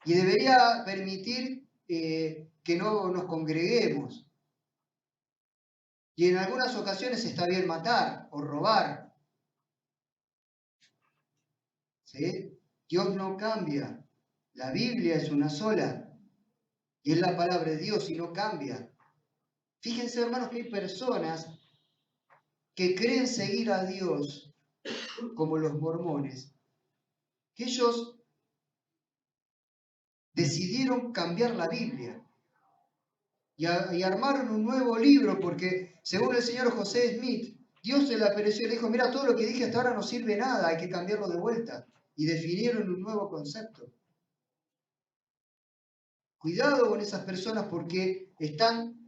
Y debería permitir que no nos congreguemos. Y en algunas ocasiones está bien matar o robar. ¿Sí? Dios no cambia. La Biblia es una sola. Y es la palabra de Dios y no cambia. Fíjense, hermanos, que hay personas que creen seguir a Dios, como los mormones, que ellos decidieron cambiar la Biblia y armaron un nuevo libro porque, según el señor José Smith, Dios se le apareció y le dijo, mira, todo lo que dije hasta ahora no sirve nada, hay que cambiarlo de vuelta. Y definieron un nuevo concepto. Cuidado con esas personas porque están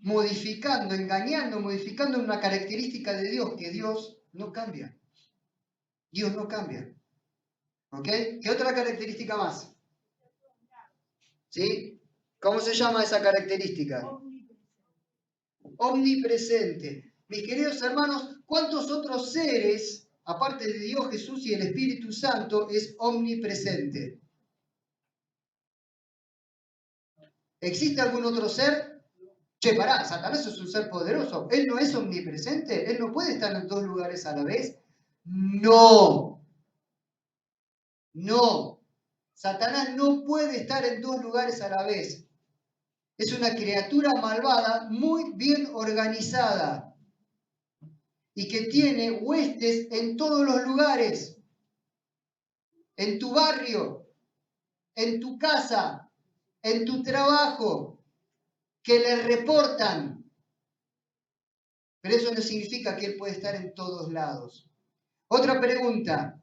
modificando, engañando, modificando una característica de Dios, que Dios no cambia. Dios no cambia. ¿Ok? ¿Qué otra característica más? ¿Sí? ¿Cómo se llama esa característica? Omnipresente. mis queridos hermanos, ¿cuántos otros seres, aparte de Dios, Jesús y el Espíritu Santo, es omnipresente? ¿Existe algún otro ser? Che, pará, Satanás es un ser poderoso. ¿Él no es omnipresente? ¿Él no puede estar en dos lugares a la vez? No. No. Satanás no puede estar en dos lugares a la vez. Es una criatura malvada, muy bien organizada y que tiene huestes en todos los lugares. En tu barrio, en tu casa, en tu trabajo, que le reportan. Pero eso no significa que él puede estar en todos lados. Otra pregunta.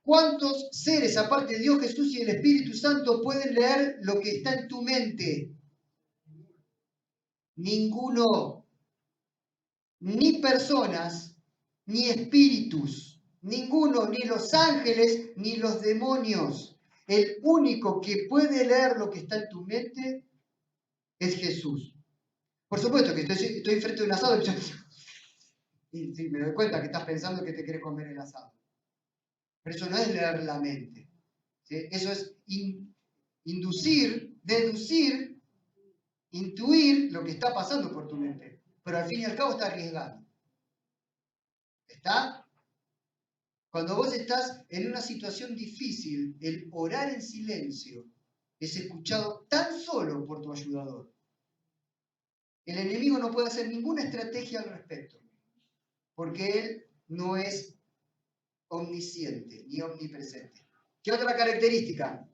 ¿Cuántos seres, aparte de Dios, Jesús y el Espíritu Santo, pueden leer lo que está en tu mente? Ninguno. Ni personas, ni espíritus. Ninguno, ni los ángeles, ni los demonios. El único que puede leer lo que está en tu mente es Jesús. Por supuesto que estoy enfrente de un asado y sí, me doy cuenta que estás pensando que te quieres comer el asado. Pero eso no es leer la mente. ¿Sí? Eso es inducir, deducir, intuir lo que está pasando por tu mente. Pero al fin y al cabo está arriesgando. ¿Está? Cuando vos estás en una situación difícil, el orar en silencio es escuchado tan solo por tu ayudador. El enemigo no puede hacer ninguna estrategia al respecto, porque él no es omnisciente ni omnipresente. ¿Qué otra característica?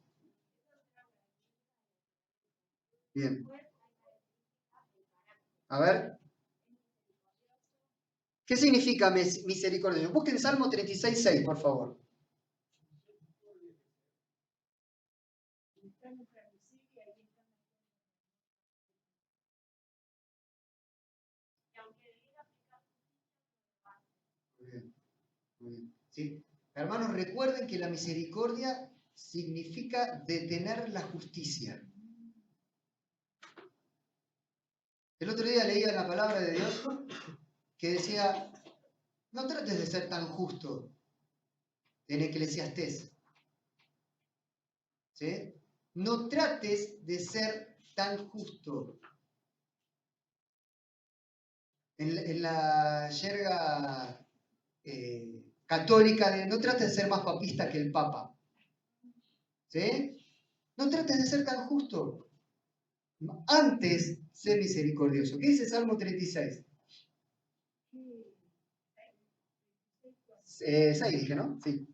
Bien. A ver. ¿Qué significa misericordia? Busquen Salmo 36:6, por favor. Muy bien, muy bien. ¿Sí? Hermanos, recuerden que la misericordia significa detener la justicia. El otro día leía la palabra de Dios que decía, no trates de ser tan justo en Eclesiastés. ¿Sí? No trates de ser tan justo. En la yerga católica, no trates de ser más papista que el Papa. ¿Sí? No trates de ser tan justo. Antes, sé misericordioso. ¿Qué dice Salmo 36? 6 dije, ¿no? Sí.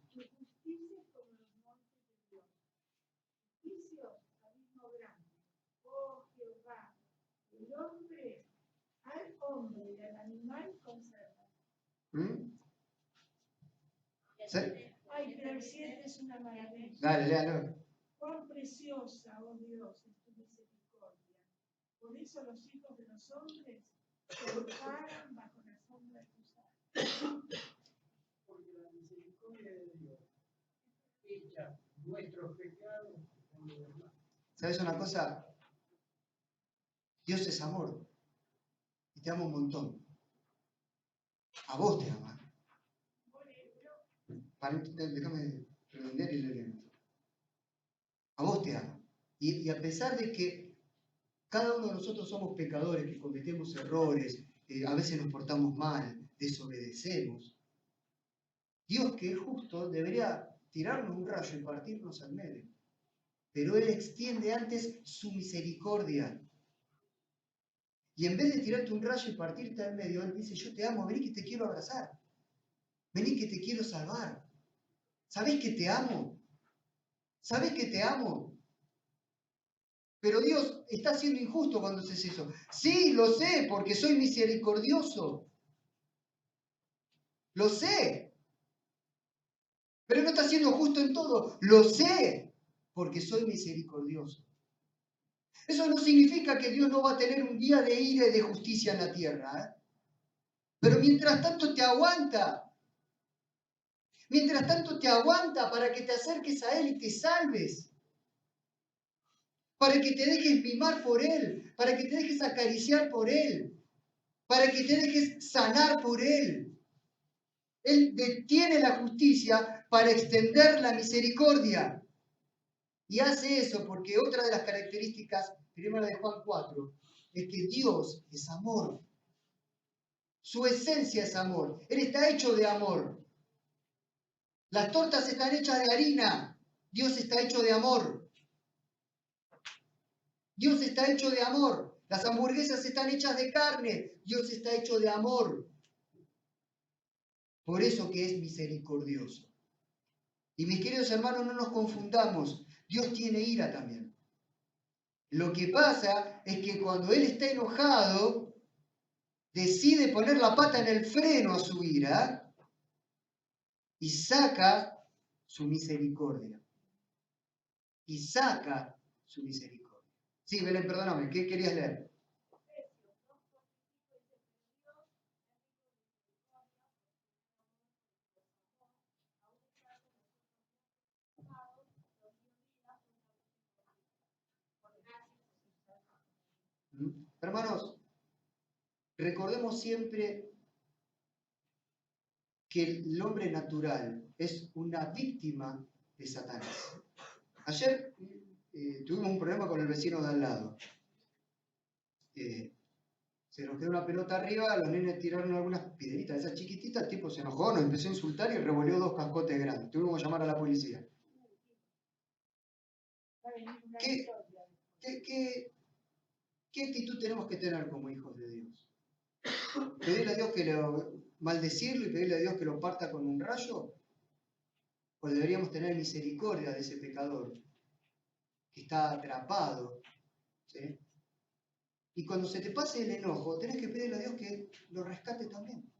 Hombre y al animal conserva. ¿Mm? ¿Sí? Ay, pero el 7 es una maravilla. Dale, léalo. Cuán preciosa, oh Dios, es tu misericordia. Por eso los hijos de los hombres se amparan bajo la sombra de tus alas. Porque la misericordia de Dios echa nuestros pecados en los demás. ¿Sabes una cosa? Dios es amor. Y te ama un montón. A vos te ama. Déjame redondear y leer. A vos te ama. Y a pesar de que cada uno de nosotros somos pecadores, que cometemos errores, a veces nos portamos mal, desobedecemos, Dios, que es justo, debería tirarnos un rayo y partirnos al medio. Pero Él extiende antes su misericordia. Y en vez de tirarte un rayo y partirte al medio, Él dice, yo te amo, vení que te quiero abrazar. Vení que te quiero salvar. ¿Sabés que te amo? ¿Sabés que te amo? Pero Dios está siendo injusto cuando haces eso. Sí, lo sé, porque soy misericordioso. Lo sé. Pero no está siendo justo en todo. Lo sé, porque soy misericordioso. Eso no significa que Dios no va a tener un día de ira y de justicia en la tierra. Pero mientras tanto te aguanta. Mientras tanto te aguanta para que te acerques a Él y te salves. Para que te dejes mimar por Él. Para que te dejes acariciar por Él. para que te dejes sanar por Él. Él detiene la justicia para extender la misericordia. Y hace eso porque otra de las características, primero de Juan 4, es que Dios es amor. Su esencia es amor. Él está hecho de amor. Las tortas están hechas de harina. Dios está hecho de amor. Dios está hecho de amor. Las hamburguesas están hechas de carne. Dios está hecho de amor. Por eso que es misericordioso. Y mis queridos hermanos, no nos confundamos. Dios tiene ira también. Lo que pasa es que cuando Él está enojado, decide poner la pata en el freno a su ira y saca su misericordia. Y saca su misericordia. Sí, Belén, perdóname, ¿qué querías leer? Hermanos, recordemos siempre que el hombre natural es una víctima de Satanás. Ayer tuvimos un problema con el vecino de al lado. Se nos quedó una pelota arriba, los nenes tiraron algunas piedritas, esas chiquititas, el tipo se enojó, nos empezó a insultar y revolvió 2 cascotes grandes. Tuvimos que llamar a la policía. ¿Qué actitud tenemos que tener como hijos de Dios? ¿Pedirle a Dios maldecirlo y pedirle a Dios que lo parta con un rayo? ¿O deberíamos tener misericordia de ese pecador que está atrapado? ¿Sí? Y cuando se te pase el enojo, tenés que pedirle a Dios que lo rescate también.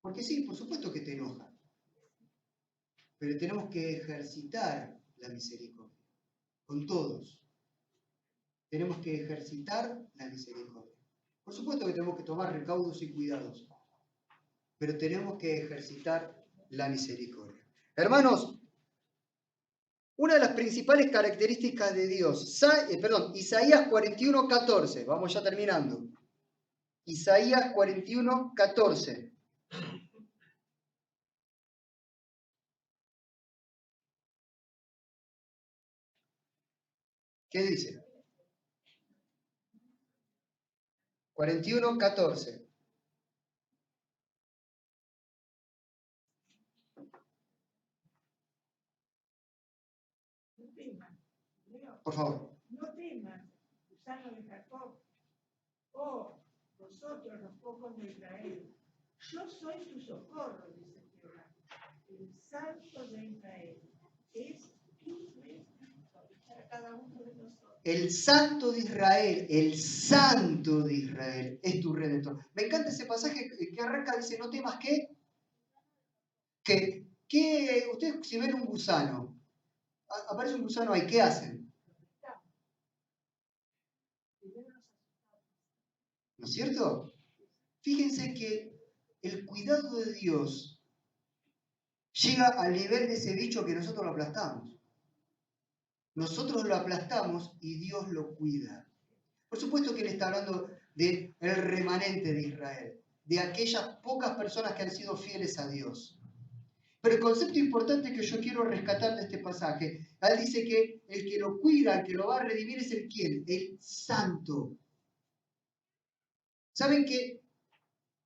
Porque sí, por supuesto que te enoja. Pero tenemos que ejercitar la misericordia. Con todos. Tenemos que ejercitar la misericordia. Por supuesto que tenemos que tomar recaudos y cuidados. Pero tenemos que ejercitar la misericordia. Hermanos, una de las principales características de Dios, Isaías 41:14, vamos ya terminando. Isaías 41:14. ¿Qué dice? 41:14. Por favor. No temas, gusano de Jacob, oh, vosotros los pocos de Israel. Yo soy tu socorro, dice Jehová, el Santo de Israel. Es tu redentor para cada uno de nosotros. El Santo de Israel es tu Redentor. Me encanta ese pasaje que arranca, dice, no temas que ustedes si ven un gusano, aparece un gusano ahí, ¿qué hacen? ¿No es cierto? Fíjense que el cuidado de Dios llega al nivel de ese bicho que nosotros lo aplastamos. Nosotros lo aplastamos y Dios lo cuida. Por supuesto que Él está hablando del remanente de Israel, de aquellas pocas personas que han sido fieles a Dios. Pero el concepto importante que yo quiero rescatar de este pasaje, Él dice que el que lo cuida, el que lo va a redimir es el ¿quién? El Santo. ¿Saben que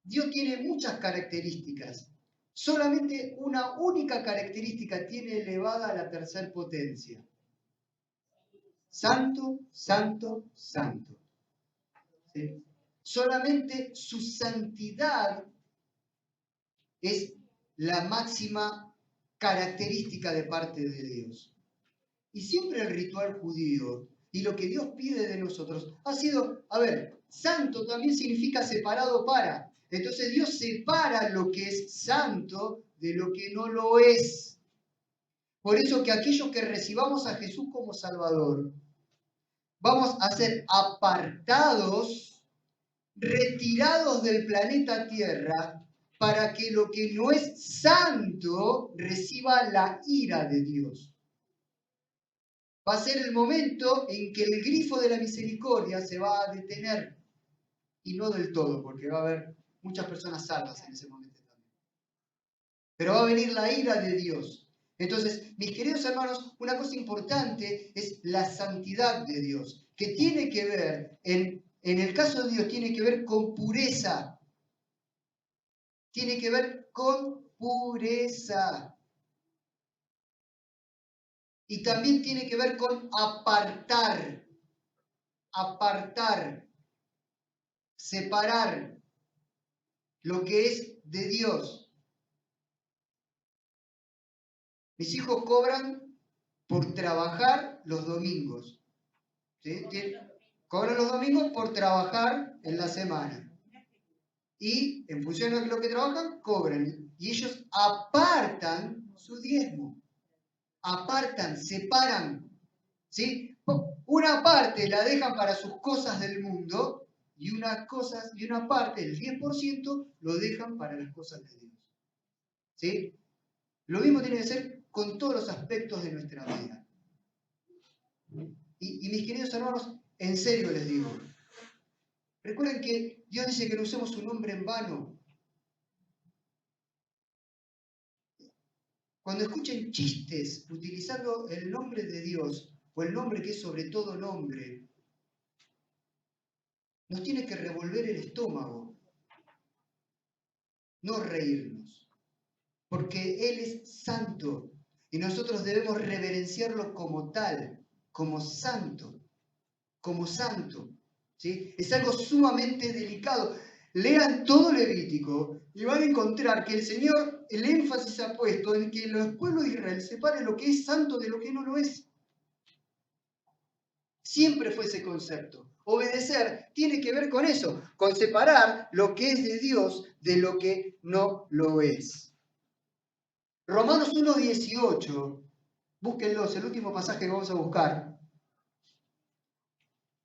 Dios tiene muchas características? Solamente una única característica tiene elevada a la tercera potencia. Santo, santo, santo. ¿Sí? Solamente su santidad es la máxima característica de parte de Dios. Y siempre el ritual judío y lo que Dios pide de nosotros ha sido, santo también significa separado para. Entonces Dios separa lo que es santo de lo que no lo es. Por eso que aquellos que recibamos a Jesús como Salvador, vamos a ser apartados, retirados del planeta Tierra, para que lo que no es santo reciba la ira de Dios. Va a ser el momento en que el grifo de la misericordia se va a detener y no del todo, porque va a haber muchas personas salvas en ese momento también. Pero va a venir la ira de Dios. Entonces, mis queridos hermanos, una cosa importante es la santidad de Dios, que tiene que ver, en el caso de Dios, tiene que ver con pureza. Tiene que ver con pureza. Y también tiene que ver con apartar, separar lo que es de Dios. Mis hijos cobran por trabajar los domingos. ¿Sí? Cobran los domingos por trabajar en la semana. Y en función de lo que trabajan, cobran. Y ellos apartan su diezmo. Apartan, separan. ¿Sí? Una parte la dejan para sus cosas del mundo y una parte, el 10%, lo dejan para las cosas de Dios. ¿Sí? Lo mismo tiene que ser con todos los aspectos de nuestra vida. Y mis queridos hermanos, en serio les digo, recuerden que Dios dice que no usemos su nombre en vano. Cuando escuchen chistes utilizando el nombre de Dios o el nombre que es sobre todo nombre, nos tiene que revolver el estómago, no reírnos, porque Él es santo y nosotros debemos reverenciarlo como tal, como santo, ¿sí? Es algo sumamente delicado. Lean todo Levítico y van a encontrar que el Señor, el énfasis ha puesto en que los pueblos de Israel separen lo que es santo de lo que no lo es. Siempre fue ese concepto. Obedecer tiene que ver con eso, con separar lo que es de Dios de lo que no lo es. Romanos 1:18, búsquenlo, es el último pasaje que vamos a buscar.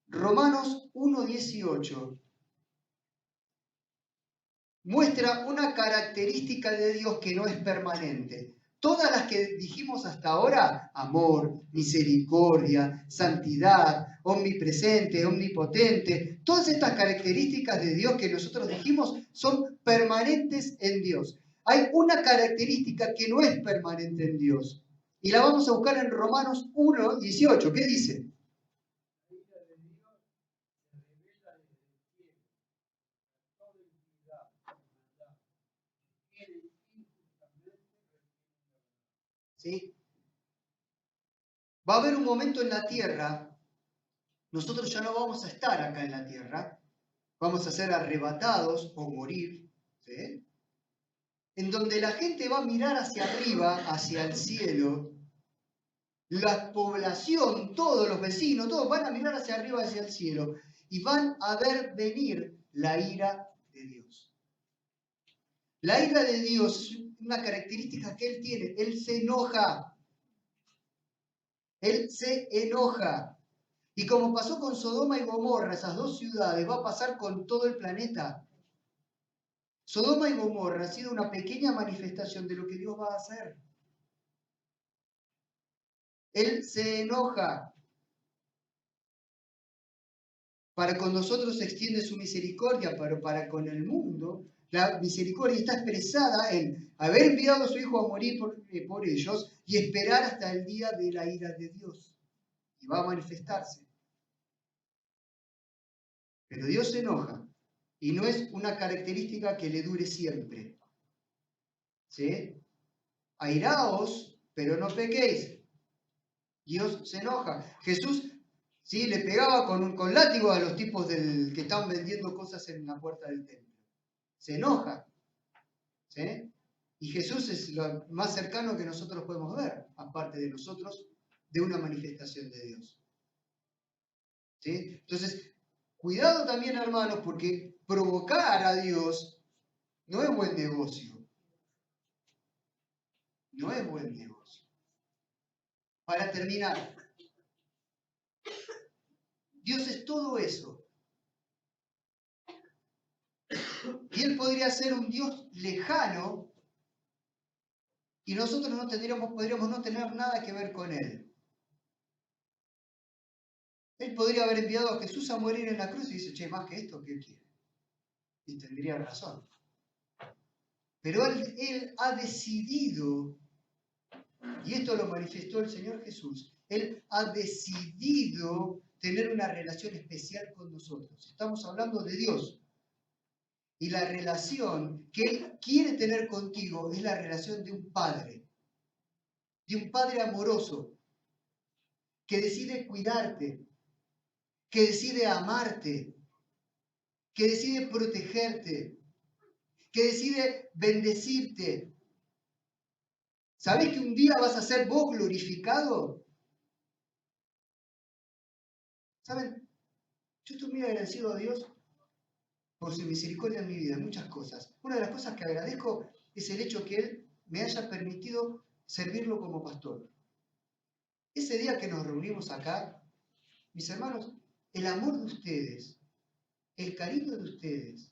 Romanos 1:18 muestra una característica de Dios que no es permanente. Todas las que dijimos hasta ahora, amor, misericordia, santidad, omnipresente, omnipotente, todas estas características de Dios que nosotros dijimos son permanentes en Dios. Hay una característica que no es permanente en Dios y la vamos a buscar en Romanos 1:18. ¿Qué dice? ¿Sí? Va a haber un momento en la tierra, nosotros ya no vamos a estar acá en la tierra, vamos a ser arrebatados o morir, ¿sí? En donde la gente va a mirar hacia arriba, hacia el cielo, la población, todos los vecinos, todos van a mirar hacia arriba, hacia el cielo, y van a ver venir la ira de Dios. La ira de Dios es una característica que Él tiene, Él se enoja. Él se enoja. Y como pasó con Sodoma y Gomorra, esas dos ciudades, va a pasar con todo el planeta. Sodoma y Gomorra ha sido una pequeña manifestación de lo que Dios va a hacer. Él se enoja. Para con nosotros extiende su misericordia, pero para con el mundo, la misericordia está expresada en haber enviado a su Hijo a morir por ellos y esperar hasta el día de la ira de Dios. Y va a manifestarse. Pero Dios se enoja y no es una característica que le dure siempre. ¿Sí? Airaos, pero no pequéis. Dios se enoja. Jesús, ¿sí?, le pegaba con látigo a los tipos que estaban vendiendo cosas en la puerta del templo. Se enoja. ¿Sí? Y Jesús es lo más cercano que nosotros podemos ver, aparte de nosotros, de una manifestación de Dios. ¿Sí? Entonces, cuidado también, hermanos, porque provocar a Dios no es buen negocio. No es buen negocio. Para terminar, Dios es todo eso. Y Él podría ser un Dios lejano y nosotros podríamos no tener nada que ver con Él. Él podría haber enviado a Jesús a morir en la cruz y dice, che, más que esto, ¿qué quiere? Y tendría razón. Pero él ha decidido, y esto lo manifestó el Señor Jesús, Él ha decidido tener una relación especial con nosotros. Estamos hablando de Dios. Y la relación que Él quiere tener contigo es la relación de un padre amoroso, que decide cuidarte, que decide amarte, que decide protegerte, que decide bendecirte. ¿Sabés que un día vas a ser vos glorificado? ¿Saben? Yo estoy muy agradecido a Dios por su misericordia en mi vida, en muchas cosas. Una de las cosas que agradezco es el hecho que Él me haya permitido servirlo como pastor. Ese día que nos reunimos acá, mis hermanos, el amor de ustedes, el cariño de ustedes,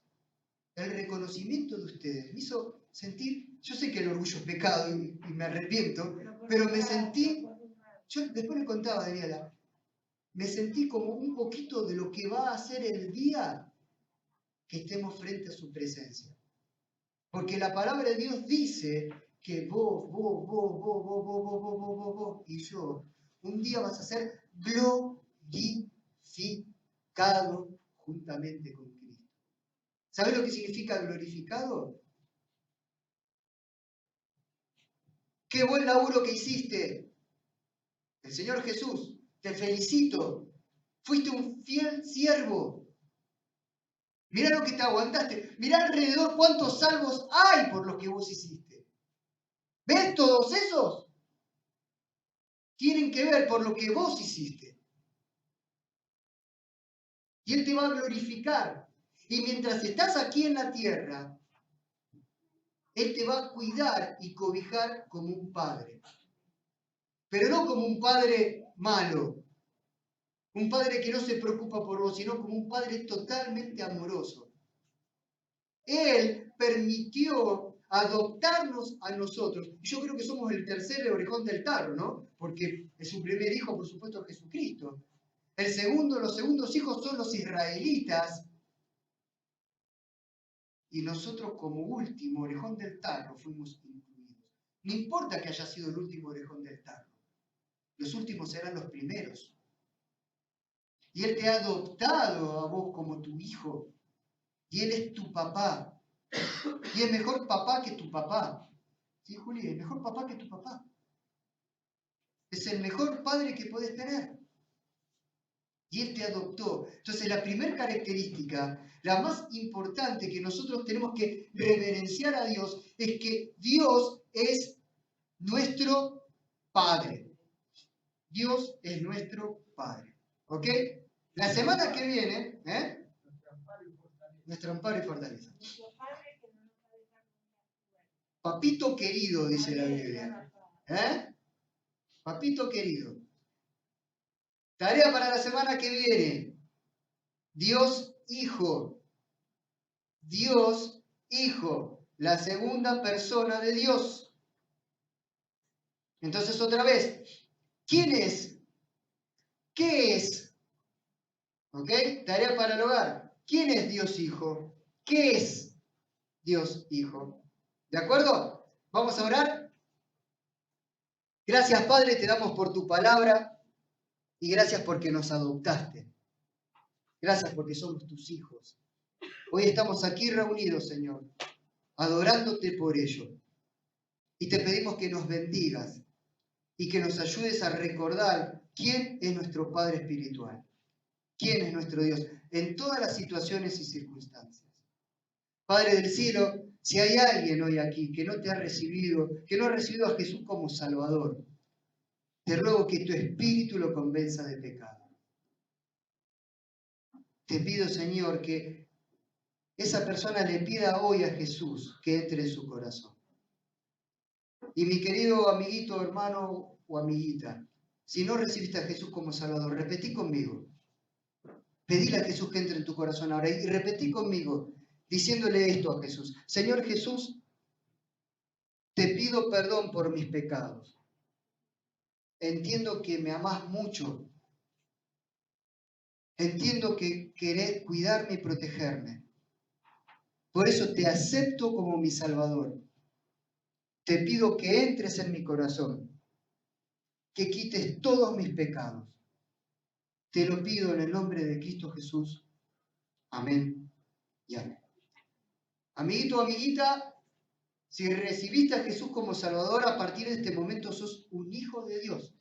el reconocimiento de ustedes, me hizo sentir, yo sé que el orgullo es pecado y me arrepiento, pero me sentí, yo después le contaba a Daniela, me sentí como un poquito de lo que va a ser el día que estemos frente a su presencia. Porque la palabra de Dios dice que vos y yo, un día vas a ser glorificado juntamente con Cristo. ¿Sabes lo que significa glorificado? ¡Qué buen laburo que hiciste! El Señor Jesús, te felicito. Fuiste un fiel siervo. Mirá lo que te aguantaste. Mirá alrededor cuántos salvos hay por los que vos hiciste. ¿Ves todos esos? Tienen que ver por lo que vos hiciste. Y Él te va a glorificar. Y mientras estás aquí en la tierra, Él te va a cuidar y cobijar como un padre. Pero no como un padre malo. Un padre que no se preocupa por vos, sino como un padre totalmente amoroso. Él permitió adoptarnos a nosotros. Yo creo que somos el tercer orejón del tarro, ¿no? Porque es su primer hijo, por supuesto, Jesucristo. Los segundos hijos son los israelitas. Y nosotros como último orejón del tarro fuimos incluidos. No importa que haya sido el último orejón del tarro. Los últimos serán los primeros. Y Él te ha adoptado a vos como tu hijo. Y Él es tu papá. Y es mejor papá que tu papá. ¿Sí, Juli? Es mejor papá que tu papá. Es el mejor padre que puedes tener. Y Él te adoptó. Entonces, la primera característica, la más importante que nosotros tenemos que reverenciar a Dios, es que Dios es nuestro Padre. Dios es nuestro Padre. ¿Ok? La semana que viene, nuestro amparo y fortaleza. Papito querido, dice la Biblia. Papito querido. Tarea para la semana que viene. Dios Hijo. Dios Hijo. La segunda persona de Dios. Entonces otra vez. ¿Quién es? ¿Qué es? ¿Ok? Tarea para el hogar. ¿Quién es Dios Hijo? ¿Qué es Dios Hijo? ¿De acuerdo? Vamos a orar. Gracias, Padre, te damos por tu palabra y gracias porque nos adoptaste. Gracias porque somos tus hijos. Hoy estamos aquí reunidos, Señor, adorándote por ello. Y te pedimos que nos bendigas y que nos ayudes a recordar quién es nuestro Padre espiritual, quién es nuestro Dios, en todas las situaciones y circunstancias. Padre del cielo, si hay alguien hoy aquí que no te ha recibido, que no ha recibido a Jesús como Salvador, te ruego que tu espíritu lo convenza de pecado. Te pido, Señor, que esa persona le pida hoy a Jesús que entre en su corazón. Y mi querido amiguito, hermano o amiguita, si no recibiste a Jesús como Salvador, repetí conmigo. Pedile a Jesús que entre en tu corazón ahora y repetí conmigo, diciéndole esto a Jesús. Señor Jesús, te pido perdón por mis pecados. Entiendo que me amás mucho. Entiendo que querés cuidarme y protegerme. Por eso te acepto como mi Salvador. Te pido que entres en mi corazón, que quites todos mis pecados. Te lo pido en el nombre de Cristo Jesús. Amén y amén. Amiguito o amiguita, si recibiste a Jesús como Salvador, a partir de este momento sos un hijo de Dios.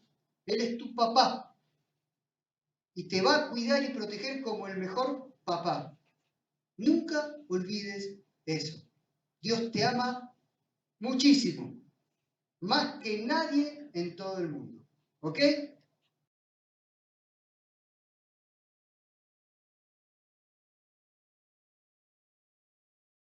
Él es tu papá y te va a cuidar y proteger como el mejor papá. Nunca olvides eso. Dios te ama muchísimo, más que nadie en todo el mundo. ¿Ok?